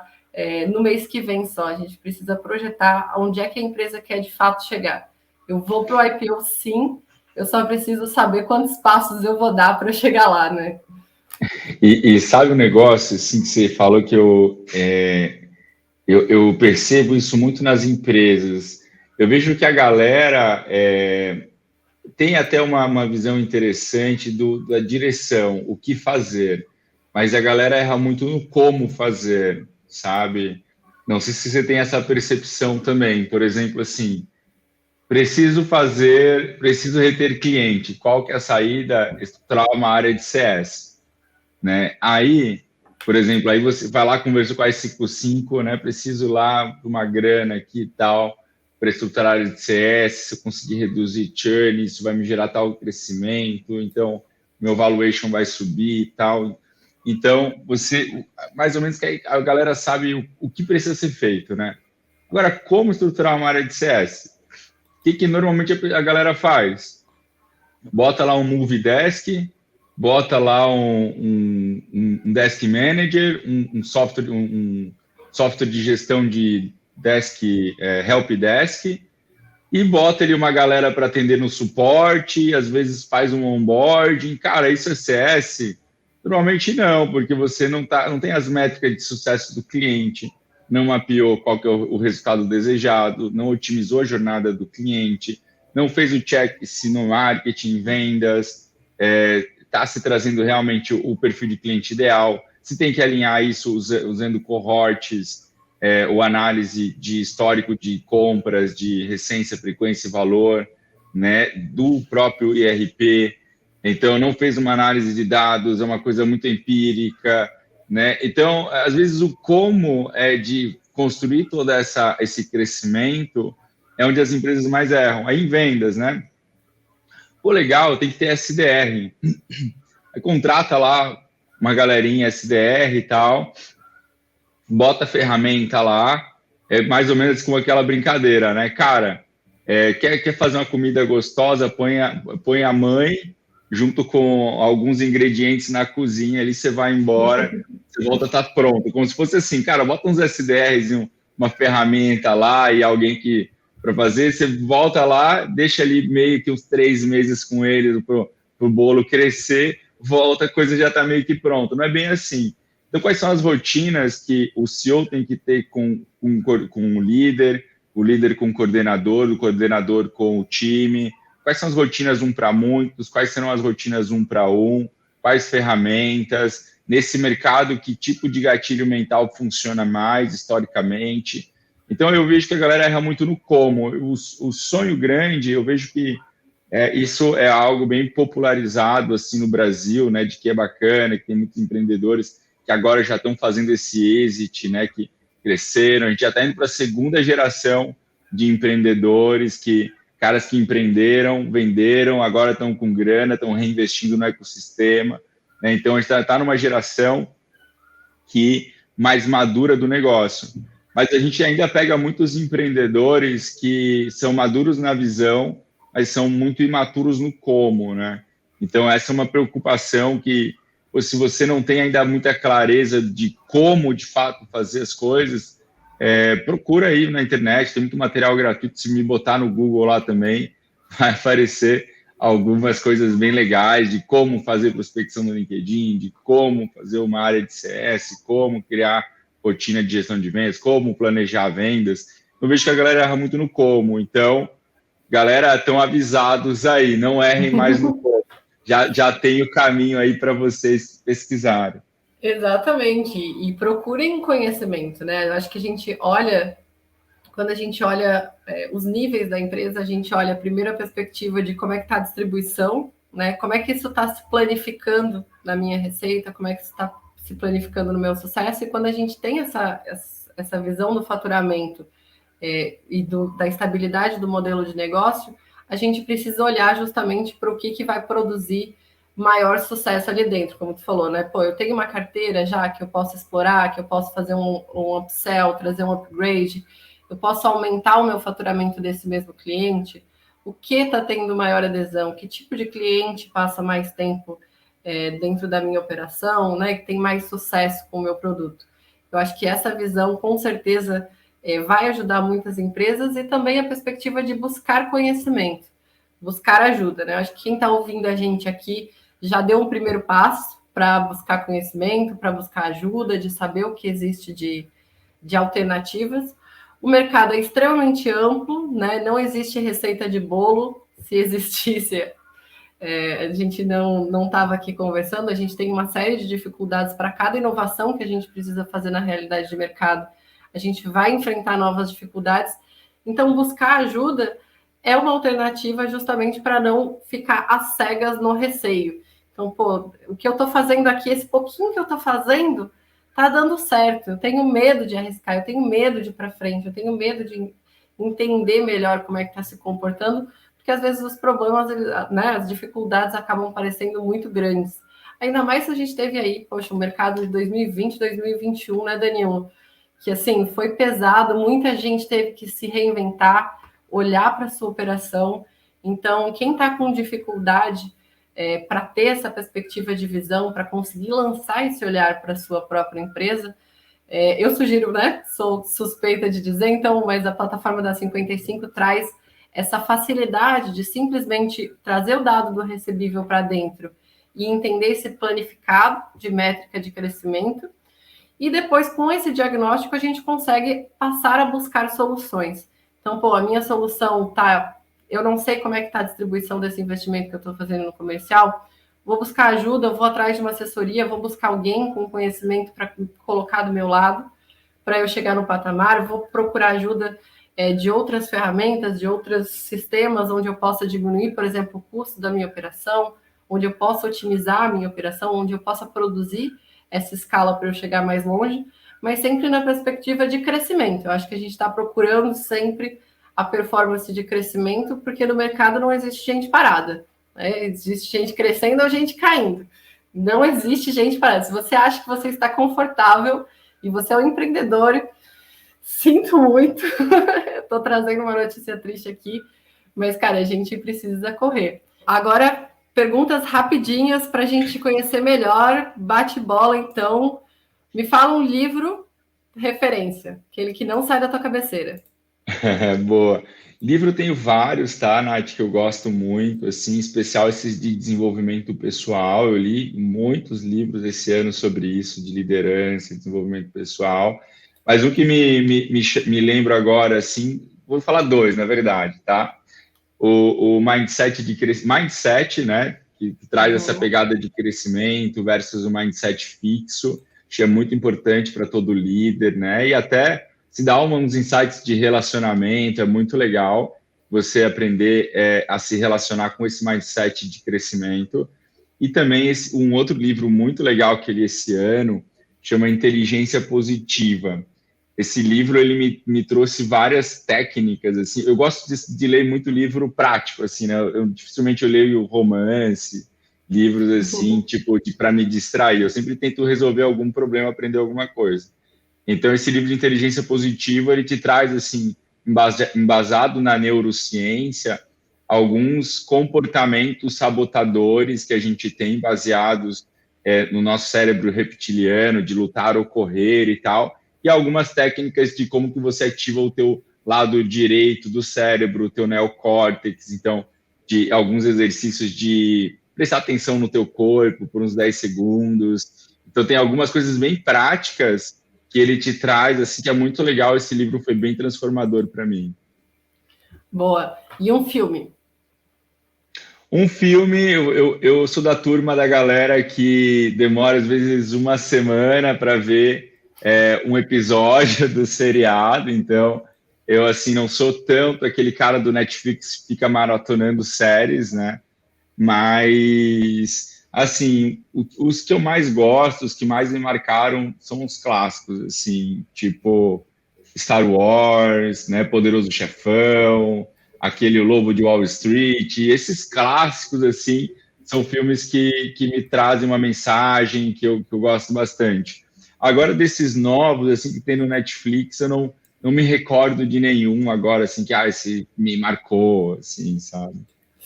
no mês que vem só. A gente precisa projetar onde é que a empresa quer de fato chegar. Eu vou para o IPO, sim. Eu só preciso saber quantos passos eu vou dar para chegar lá, né? E sabe um negócio assim, que você falou que eu percebo isso muito nas empresas. Eu vejo que a galera tem até uma visão interessante da direção, o que fazer, mas a galera erra muito no como fazer, sabe? Não sei se você tem essa percepção também. Por exemplo, assim, preciso reter cliente. Qual que é a saída? Estruturar uma área de CS, né? Aí, por exemplo, aí você vai lá, conversa com a S55, né? Preciso lá uma grana aqui e tal, para estruturar a área de CS, se eu conseguir reduzir churn, isso vai me gerar tal crescimento, então meu valuation vai subir e tal. Então, você, mais ou menos, que a galera sabe o que precisa ser feito, né? Agora, como estruturar uma área de CS? O que normalmente a galera faz? Bota lá um Move Desk, bota lá um Desk Manager, um software de gestão de desk, Help Desk, e bota ali uma galera para atender no suporte, às vezes faz um onboarding. Cara, isso é CS? Normalmente não, porque você não tem as métricas de sucesso do cliente, não mapeou qual que é o resultado desejado, não otimizou a jornada do cliente, não fez o check se no marketing, vendas, está se trazendo realmente o perfil de cliente ideal. Você tem que alinhar isso usando cohorts, ou análise de histórico de compras, de recência, frequência e valor. né, do próprio IRP. Então, não fez uma análise de dados, é uma coisa muito empírica, né? Então, às vezes, o como é de construir todo esse crescimento é onde as empresas mais erram. Aí, em vendas, né? Pô, legal, tem que ter SDR. Aí contrata lá uma galerinha SDR e tal, bota a ferramenta lá, é mais ou menos como aquela brincadeira, né? Cara, quer fazer uma comida gostosa, põe a mãe junto com alguns ingredientes na cozinha, ali você vai embora, você volta, tá pronto. Como se fosse assim, cara, bota uns SDRs e uma ferramenta lá e alguém que para fazer, você volta lá, deixa ali meio que uns 3 meses com eles pro bolo crescer, volta, a coisa já está meio que pronta. Não é bem assim. Então, quais são as rotinas que o CEO tem que ter com o líder com o coordenador com o time? Quais são as rotinas um para muitos? Quais serão as rotinas um para um? Quais ferramentas? Nesse mercado, que tipo de gatilho mental funciona mais historicamente? Então, eu vejo que a galera erra muito no como. O sonho grande, eu vejo que isso é algo bem popularizado assim no Brasil, né? De que é bacana, que tem muitos empreendedores que agora já estão fazendo esse exit, né? Que cresceram. A gente já está indo para a segunda geração de empreendedores, caras que empreenderam, venderam, agora estão com grana, estão reinvestindo no ecossistema, né? Então, a gente está numa geração mais madura do negócio. Mas a gente ainda pega muitos empreendedores que são maduros na visão, mas são muito imaturos no como, né? Então, essa é uma preocupação que, se você não tem ainda muita clareza de como, de fato, fazer as coisas, procura aí na internet, tem muito material gratuito, se me botar no Google lá também, vai aparecer algumas coisas bem legais de como fazer prospecção no LinkedIn, de como fazer uma área de CS, como criar rotina de gestão de vendas, como planejar vendas. Eu vejo que a galera erra muito no como. Então, galera, estão avisados aí, não errem mais no como. Já tem o caminho aí para vocês pesquisarem. Exatamente. E procurem conhecimento, né? Eu acho que a gente olha, quando a gente olha os níveis da empresa, a gente olha primeiro a perspectiva de como é que está a distribuição, né? Como é que isso está se planificando na minha receita, como é que isso está se planificando no meu sucesso. E quando a gente tem essa visão do faturamento e da estabilidade do modelo de negócio, a gente precisa olhar justamente para o que vai produzir maior sucesso ali dentro, como tu falou, né? Pô, eu tenho uma carteira já que eu posso explorar, que eu posso fazer um upsell, trazer um upgrade, eu posso aumentar o meu faturamento desse mesmo cliente. O que está tendo maior adesão? Que tipo de cliente passa mais tempo dentro da minha operação, né? Que tem mais sucesso com o meu produto? Eu acho que essa visão, com certeza, vai ajudar muitas empresas, e também a perspectiva de buscar conhecimento, buscar ajuda, né? Eu acho que quem está ouvindo a gente aqui já deu um primeiro passo para buscar conhecimento, para buscar ajuda, de saber o que existe de alternativas. O mercado é extremamente amplo, né? Não existe receita de bolo. Se existisse, a gente não estava aqui conversando. A gente tem uma série de dificuldades para cada inovação que a gente precisa fazer na realidade de mercado. A gente vai enfrentar novas dificuldades. Então, buscar ajuda é uma alternativa justamente para não ficar às cegas no receio. Então, pô, o que eu estou fazendo aqui, esse pouquinho que eu estou fazendo, está dando certo. Eu tenho medo de arriscar, eu tenho medo de ir para frente, eu tenho medo de entender melhor como é que está se comportando, porque às vezes os problemas, né, as dificuldades acabam parecendo muito grandes. Ainda mais se a gente teve aí, poxa, o mercado de 2020, 2021, né, Danilo? Que assim, foi pesado, muita gente teve que se reinventar, olhar para a sua operação. Então, quem está com dificuldade para ter essa perspectiva de visão, para conseguir lançar esse olhar para a sua própria empresa, eu sugiro, né? Sou suspeita de dizer, então, mas a plataforma da 55 traz essa facilidade de simplesmente trazer o dado do recebível para dentro e entender esse planificado de métrica de crescimento. E depois, com esse diagnóstico, a gente consegue passar a buscar soluções. Então, pô, a minha solução tá... Eu não sei como é que está a distribuição desse investimento que eu estou fazendo no comercial. Vou buscar ajuda, eu vou atrás de uma assessoria, vou buscar alguém com conhecimento para colocar do meu lado, para eu chegar no patamar. Vou procurar ajuda de outras ferramentas, de outros sistemas onde eu possa diminuir, por exemplo, o custo da minha operação, onde eu possa otimizar a minha operação, onde eu possa produzir essa escala para eu chegar mais longe, mas sempre na perspectiva de crescimento. Eu acho que a gente está procurando sempre a performance de crescimento, porque no mercado não existe gente parada, né? Existe gente crescendo ou gente caindo. Não existe gente parada. Se você acha que você está confortável e você é um empreendedor, sinto muito. Estou trazendo uma notícia triste aqui, mas, cara, a gente precisa correr. Agora, perguntas rapidinhas para a gente conhecer melhor. Bate bola, então. Me fala um livro referência, aquele que não sai da tua cabeceira. Boa. Livro eu tenho vários, tá, Nath, que eu gosto muito, assim, em especial esses de desenvolvimento pessoal. Eu li muitos livros esse ano sobre isso, de liderança, desenvolvimento pessoal. Mas um que me lembro agora, assim, vou falar dois, na verdade, tá? O mindset de mindset, né, que traz essa pegada de crescimento versus o mindset fixo, acho que é muito importante para todo líder, né? E até se dá uns insights de relacionamento, é muito legal você aprender a se relacionar com esse mindset de crescimento. E também um outro livro muito legal que eu li esse ano, chama Inteligência Positiva. Esse livro ele me trouxe várias técnicas, assim. Eu gosto de ler muito livro prático, assim, né? Dificilmente eu leio romance, livros assim, tipo, para me distrair. Eu sempre tento resolver algum problema, aprender alguma coisa. Então, esse livro de inteligência positiva, ele te traz, assim, embasado na neurociência, alguns comportamentos sabotadores que a gente tem baseados no nosso cérebro reptiliano, de lutar ou correr e tal, e algumas técnicas de como que você ativa o teu lado direito do cérebro, o teu neocórtex, então, de alguns exercícios de prestar atenção no teu corpo por uns 10 segundos. Então, tem algumas coisas bem práticas que ele te traz, assim, que é muito legal. Esse livro foi bem transformador para mim. Boa. E um filme? Um filme, eu sou da turma da galera que demora, às vezes, uma semana para ver um episódio do seriado. Então, eu, assim, não sou tanto aquele cara do Netflix que fica maratonando séries, né? Mas, assim, os que eu mais gosto, os que mais me marcaram são os clássicos, assim, tipo Star Wars, né, Poderoso Chefão, aquele O Lobo de Wall Street, esses clássicos, assim, são filmes que me trazem uma mensagem que eu gosto bastante. Agora, desses novos, assim, que tem no Netflix, eu não me recordo de nenhum agora, assim, que esse me marcou, assim, sabe?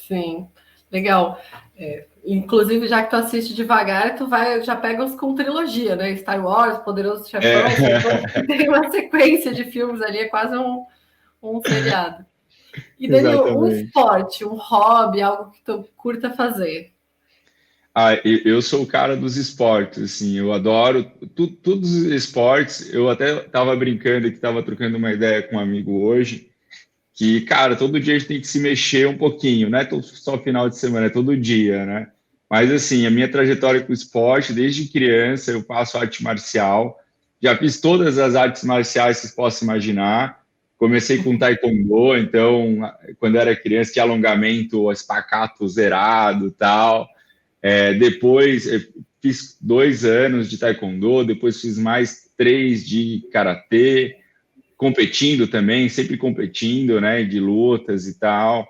Sim, legal. Inclusive, já que tu assiste devagar, tu já pega os com trilogia, né? Star Wars, Poderoso Chefão, tem uma sequência de filmes ali, é quase um seriado. E, Danilo, um Exatamente. esporte, um hobby, algo que tu curta fazer? Eu sou o cara dos esportes, assim, eu adoro todos os esportes. Eu até estava brincando que estava trocando uma ideia com um amigo hoje, que, cara, todo dia a gente tem que se mexer um pouquinho, não é só final de semana, é todo dia, né? Mas, assim, a minha trajetória com o esporte, desde criança, eu faço arte marcial, já fiz todas as artes marciais que você possa imaginar. Comecei com taekwondo, então, quando era criança, tinha alongamento, espacato zerado e tal. Depois, fiz 2 anos de taekwondo, depois fiz mais 3 de karatê, competindo também, sempre competindo, né, de lutas e tal.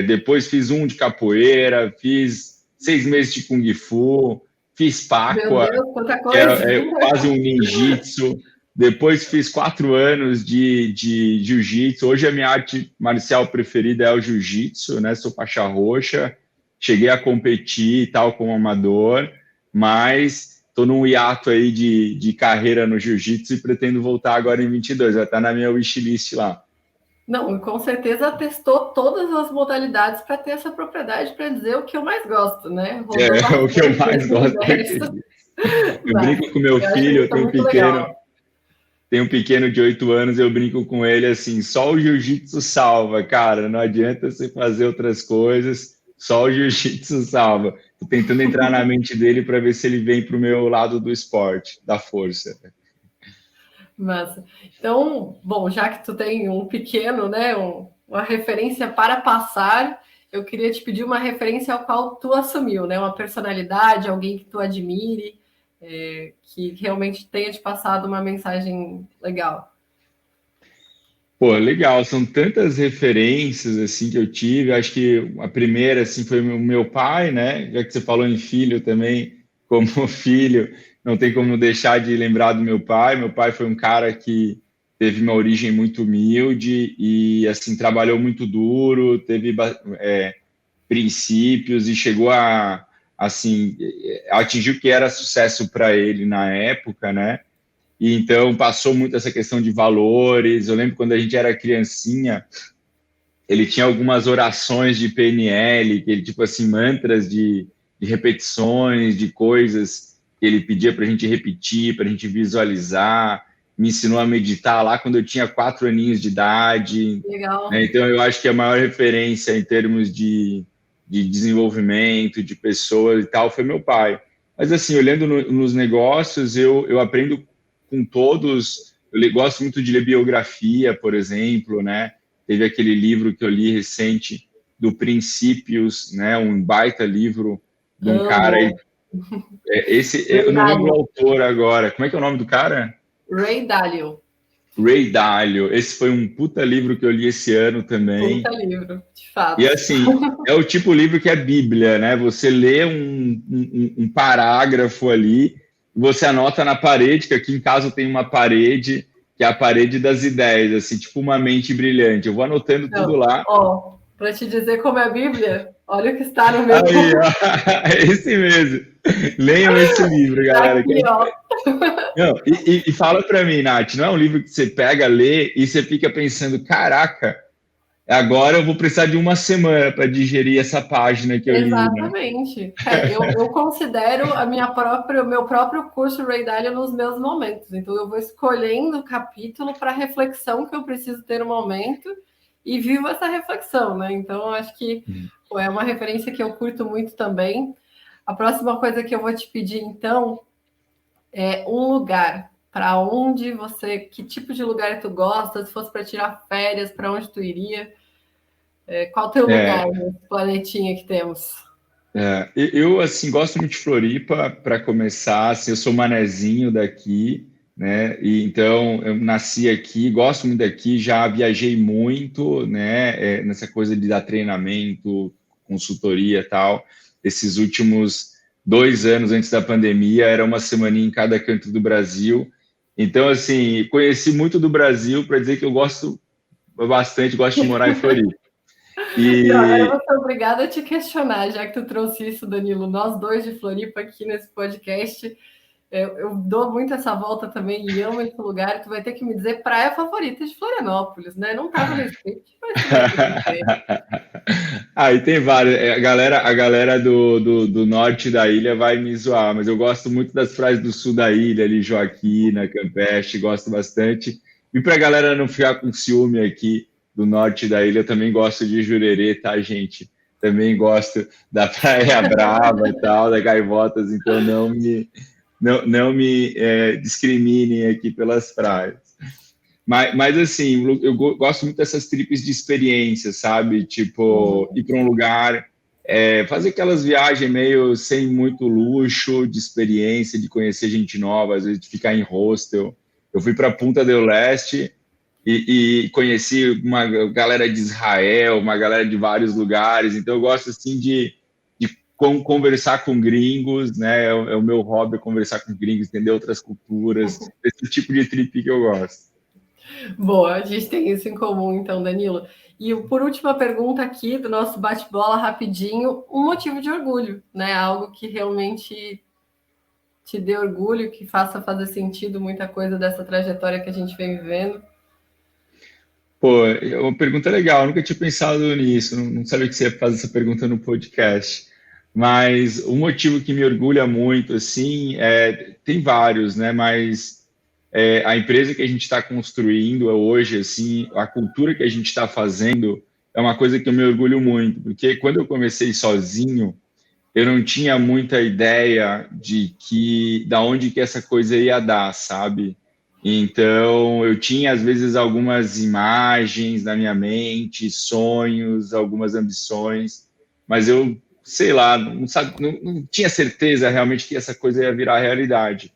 Depois fiz um de capoeira, fiz 6 meses de kung fu, fiz Meu pacua, Deus, quanta que coisa! é quase um ninjitsu. Depois fiz 4 anos de jiu-jitsu. Hoje a minha arte marcial preferida é o jiu-jitsu, né? Sou faixa roxa. Cheguei a competir e tal como amador, mas estou num hiato aí de carreira no jiu-jitsu e pretendo voltar agora em 22. Vai estar na minha wishlist lá. Não, com certeza testou todas as modalidades para ter essa propriedade para dizer o que eu mais gosto, né? Rodou O que eu bastante mais nesse gosto é universo. disso. Eu brinco com meu Eu acho filho, eu isso muito legal. tenho um pequeno de 8 anos, eu brinco com ele assim, só o jiu-jitsu salva, cara, não adianta você fazer outras coisas, só o jiu-jitsu salva. Tô tentando entrar na mente dele para ver se ele vem para o meu lado do esporte, da força. Massa. Então, bom, já que tu tem um pequeno, né, uma referência para passar, eu queria te pedir uma referência ao qual tu assumiu, né, uma personalidade, alguém que tu admire, que realmente tenha te passado uma mensagem legal. Pô, legal, são tantas referências assim que eu tive. Acho que a primeira assim foi o meu pai, né? Já que você falou em filho também, como filho, não tem como deixar de lembrar do meu pai. Meu pai foi um cara que teve uma origem muito humilde e assim trabalhou muito duro, teve princípios e chegou a assim atingir o que era sucesso para ele na época, né? E então passou muito essa questão de valores. Eu lembro quando a gente era criancinha, ele tinha algumas orações de PNL, que ele, tipo assim, mantras de repetições, de coisas que ele pedia para a gente repetir, para a gente visualizar. Me ensinou a meditar lá quando eu tinha 4 aninhos de idade. Legal. Né? Então, eu acho que a maior referência em termos de desenvolvimento, de pessoas e tal, foi meu pai. Mas, assim, olhando nos negócios, eu aprendo com todos. Eu gosto muito de ler biografia, por exemplo, né? Teve aquele livro que eu li recente do Princípios, né? Um baita livro de um cara. Eu não lembro o autor agora. Como é que é o nome do cara? Ray Dalio. Ray Dalio. Esse foi um puta livro que eu li esse ano também. Puta livro, de fato. E assim, é o tipo de livro que é Bíblia, né? Você lê um parágrafo ali, você anota na parede, que aqui em casa tem uma parede, que é a parede das ideias, assim, tipo uma mente brilhante. Eu vou anotando tudo lá. Ó, para te dizer como é a Bíblia, olha o que está no meu. Aí, ó, é esse mesmo. Leiam esse livro, galera. Aqui, ó. Não, e fala para mim, Nath, não é um livro que você pega, lê e você fica pensando, caraca, agora eu vou precisar de uma semana para digerir essa página que eu li, né? Exatamente. Eu considero o meu próprio curso Ray Dalio nos meus momentos. Então, eu vou escolhendo o capítulo para a reflexão que eu preciso ter no momento e vivo essa reflexão, né? Então, acho que é uma referência que eu curto muito também. A próxima coisa que eu vou te pedir, então, é um lugar. Para onde você... Que tipo de lugar tu gosta? Se fosse para tirar férias, para onde tu iria? Qual o teu lugar nesse planetinha que temos? Eu, assim, gosto muito de Floripa, para começar, assim, eu sou manezinho daqui, né, e então eu nasci aqui, gosto muito daqui, já viajei muito, né, nessa coisa de dar treinamento, consultoria e tal, esses últimos 2 anos antes da pandemia, era uma semaninha em cada canto do Brasil, então, assim, conheci muito do Brasil para dizer que eu gosto bastante, gosto de morar em Floripa. Agora eu vou ser obrigada a te questionar, já que tu trouxe isso, Danilo. Nós dois de Floripa aqui nesse podcast, eu dou muito essa volta também e amo esse lugar. Tu vai ter que me dizer praia favorita de Florianópolis, né? Não estava no script, mas tu vai ter que dizer. Aí tem várias. A galera do norte da ilha vai me zoar, mas eu gosto muito das praias do sul da ilha, ali, Joaquina, Campeche, gosto bastante. E para a galera não ficar com ciúme aqui do norte da ilha, eu também gosto de Jurerê, tá, gente? Também gosto da Praia Brava e tal, da Gaivotas, então não me discriminem aqui pelas praias. Mas assim, eu gosto muito dessas trips de experiência, sabe? Tipo, ir para um lugar, fazer aquelas viagens meio sem muito luxo, de experiência, de conhecer gente nova, às vezes de ficar em hostel. Eu fui para Punta del Este e conheci uma galera de Israel, uma galera de vários lugares. Então, eu gosto assim de conversar com gringos, né? É o meu hobby, conversar com gringos, entender outras culturas, esse tipo de trip que eu gosto. Boa, a gente tem isso em comum, então, Danilo. E por última pergunta aqui do nosso bate-bola rapidinho, um motivo de orgulho, né? Algo que realmente te dê orgulho, que faça fazer sentido muita coisa dessa trajetória que a gente vem vivendo. Pô, é uma pergunta legal, eu nunca tinha pensado nisso, não sabia que você ia fazer essa pergunta no podcast. Mas um motivo que me orgulha muito, assim, tem vários, né? Mas a empresa que a gente está construindo hoje, assim, a cultura que a gente está fazendo é uma coisa que eu me orgulho muito, porque quando eu comecei sozinho, eu não tinha muita ideia da onde que essa coisa ia dar, sabe? Então, eu tinha, às vezes, algumas imagens na minha mente, sonhos, algumas ambições, mas eu, sei lá, não tinha certeza realmente que essa coisa ia virar realidade.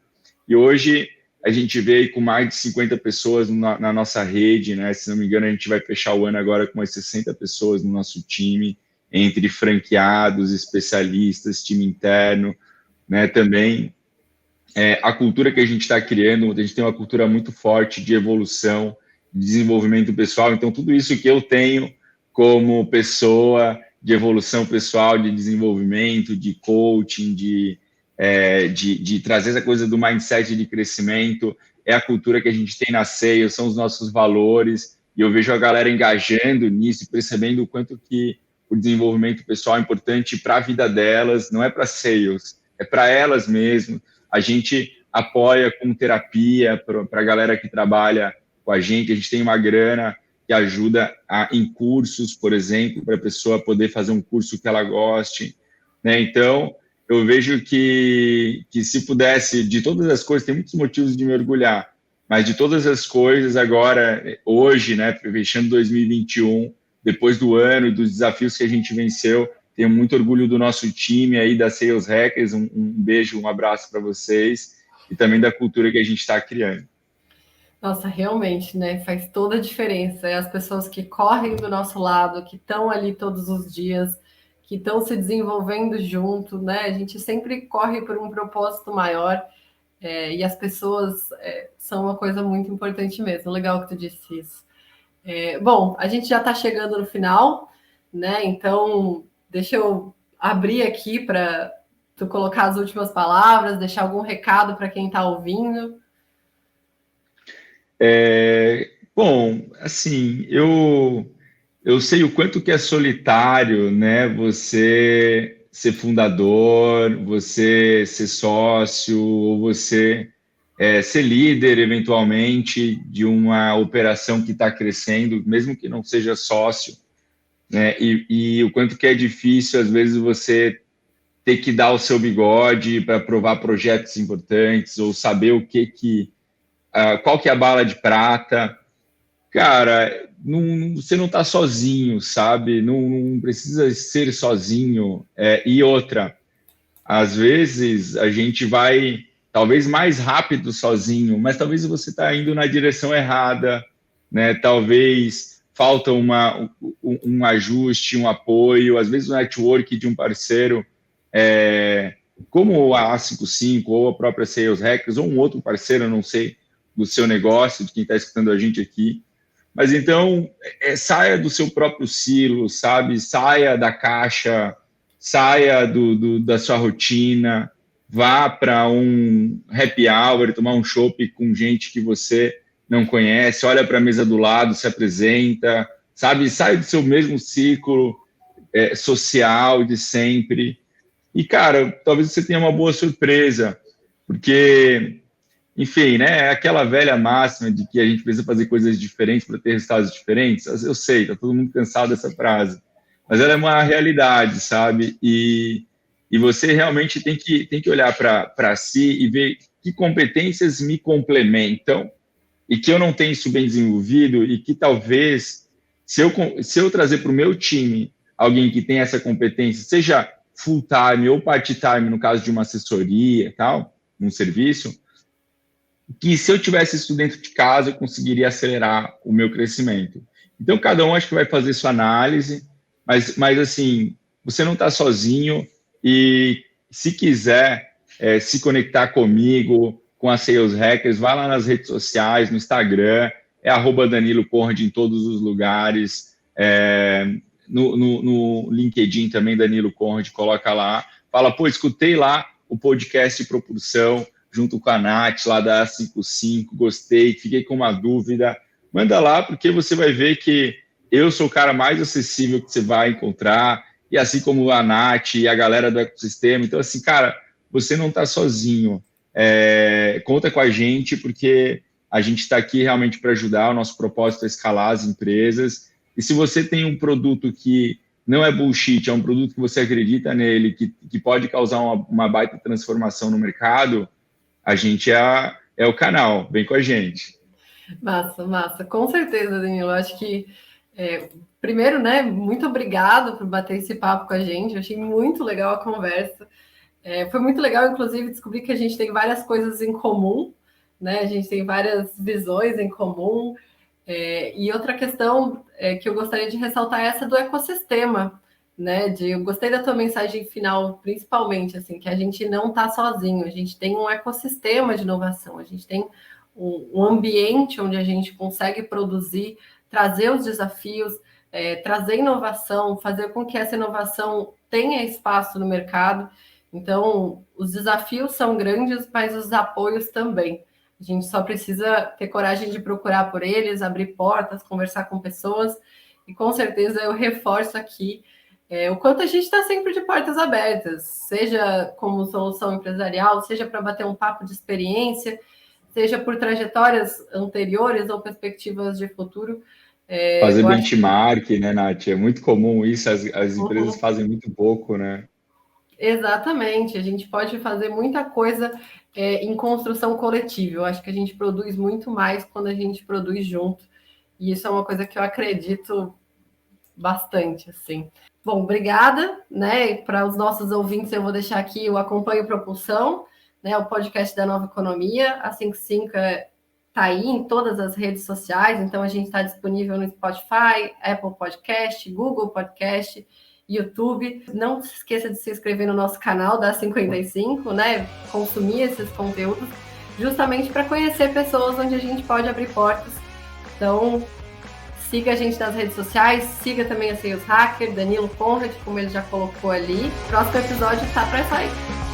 E hoje, a gente vê aí com mais de 50 pessoas na nossa rede, né? Se não me engano, a gente vai fechar o ano agora com umas 60 pessoas no nosso time, entre franqueados, especialistas, time interno, né? Também a cultura que a gente está criando, a gente tem uma cultura muito forte de evolução, de desenvolvimento pessoal, então tudo isso que eu tenho como pessoa de evolução pessoal, de desenvolvimento, de coaching, de trazer essa coisa do mindset de crescimento, é a cultura que a gente tem na Sales, são os nossos valores, e eu vejo a galera engajando nisso e percebendo o quanto que o desenvolvimento pessoal é importante para a vida delas, não é para Sales, é para elas mesmo. A gente apoia com terapia para a galera que trabalha com a gente tem uma grana que ajuda em cursos, por exemplo, para a pessoa poder fazer um curso que ela goste, né? Então, eu vejo que se pudesse, de todas as coisas, tem muitos motivos de me orgulhar, mas de todas as coisas agora, hoje, né, fechando 2021, depois do ano e dos desafios que a gente venceu, tenho muito orgulho do nosso time aí da Sales Hackers, um beijo, um abraço para vocês, e também da cultura que a gente está criando. Nossa, realmente, né? Faz toda a diferença. É as pessoas que correm do nosso lado, que estão ali todos os dias, que estão se desenvolvendo junto, né? A gente sempre corre por um propósito maior, e as pessoas são uma coisa muito importante mesmo. Legal que tu disse isso. Bom, a gente já está chegando no final, né? Então, deixa eu abrir aqui para tu colocar as últimas palavras, deixar algum recado para quem está ouvindo. Bom, assim, eu sei o quanto que é solitário, né? Você ser fundador, você ser sócio, ou você ser líder, eventualmente, de uma operação que está crescendo, mesmo que não seja sócio, né? E o quanto que é difícil, às vezes, você ter que dar o seu bigode para aprovar projetos importantes, ou saber qual que é a bala de prata. Cara, você não está sozinho, sabe? Não precisa ser sozinho. E outra, às vezes a gente vai talvez mais rápido sozinho, mas talvez você está indo na direção errada, né? Talvez falta um ajuste, um apoio, às vezes o network de um parceiro, como a A55 ou a própria Sales Hackers, ou um outro parceiro, eu não sei, do seu negócio, de quem está escutando a gente aqui. Mas então, saia do seu próprio silo, sabe? Saia da caixa, saia da sua rotina, vá para um happy hour, tomar um chopp com gente que você não conhece, olha para a mesa do lado, se apresenta, sabe? Sai do seu mesmo ciclo social de sempre. E, cara, talvez você tenha uma boa surpresa, porque, enfim, né, é aquela velha máxima de que a gente precisa fazer coisas diferentes para ter resultados diferentes. Eu sei, tá todo mundo cansado dessa frase, mas ela é uma realidade, sabe? E você realmente tem que olhar para si e ver que competências me complementam e que eu não tenho isso bem desenvolvido e que talvez, se eu trazer para o meu time alguém que tem essa competência, seja full-time ou part-time, no caso de uma assessoria e tal, um serviço, que se eu tivesse isso dentro de casa, eu conseguiria acelerar o meu crescimento. Então, cada um acho que vai fazer sua análise, mas assim, você não está sozinho e se quiser se conectar comigo, com a Sales Hackers, vai lá nas redes sociais, no Instagram, @Danilo Conrad em todos os lugares, no LinkedIn também, Danilo Conrad, coloca lá, fala, pô, escutei lá o podcast Propulsão, junto com a Nath, lá da A55, gostei, fiquei com uma dúvida, manda lá, porque você vai ver que eu sou o cara mais acessível que você vai encontrar, e assim como a Nath e a galera do ecossistema. Então, assim, cara, você não está sozinho. Conta com a gente, porque a gente está aqui realmente para ajudar. O nosso propósito é escalar as empresas. E se você tem um produto que não é bullshit, é um produto que você acredita nele, que pode causar uma baita transformação no mercado, a gente é é o canal. Vem com a gente. Massa. Com certeza, Danilo. Acho que, primeiro, né, muito obrigado por bater esse papo com a gente. Eu achei muito legal a conversa. Foi muito legal, inclusive, descobrir que a gente tem várias coisas em comum, né? A gente tem várias visões em comum. E outra questão que eu gostaria de ressaltar é essa do ecossistema, né? Eu gostei da tua mensagem final, principalmente, assim, que a gente não está sozinho, a gente tem um ecossistema de inovação, a gente tem um ambiente onde a gente consegue produzir, trazer os desafios, trazer inovação, fazer com que essa inovação tenha espaço no mercado. Então, os desafios são grandes, mas os apoios também. A gente só precisa ter coragem de procurar por eles, abrir portas, conversar com pessoas. E com certeza eu reforço aqui o quanto a gente está sempre de portas abertas, seja como solução empresarial, seja para bater um papo de experiência, seja por trajetórias anteriores ou perspectivas de futuro. Fazer benchmark, né, Nath? É muito comum isso, as empresas fazem muito pouco, né? Exatamente, a gente pode fazer muita coisa em construção coletiva. Eu acho que a gente produz muito mais quando a gente produz junto. E isso é uma coisa que eu acredito bastante, assim. Bom, obrigada, né? Para os nossos ouvintes, eu vou deixar aqui o Acompanhe Propulsão, né? O podcast da Nova Economia. A 55 está aí em todas as redes sociais, então a gente está disponível no Spotify, Apple Podcast, Google Podcast, YouTube. Não se esqueça de se inscrever no nosso canal da 55, né? Consumir esses conteúdos, justamente para conhecer pessoas onde a gente pode abrir portas. Então, siga a gente nas redes sociais, siga também a Sales Hacker, Danilo Conrad, como ele já colocou ali. Próximo episódio está para sair.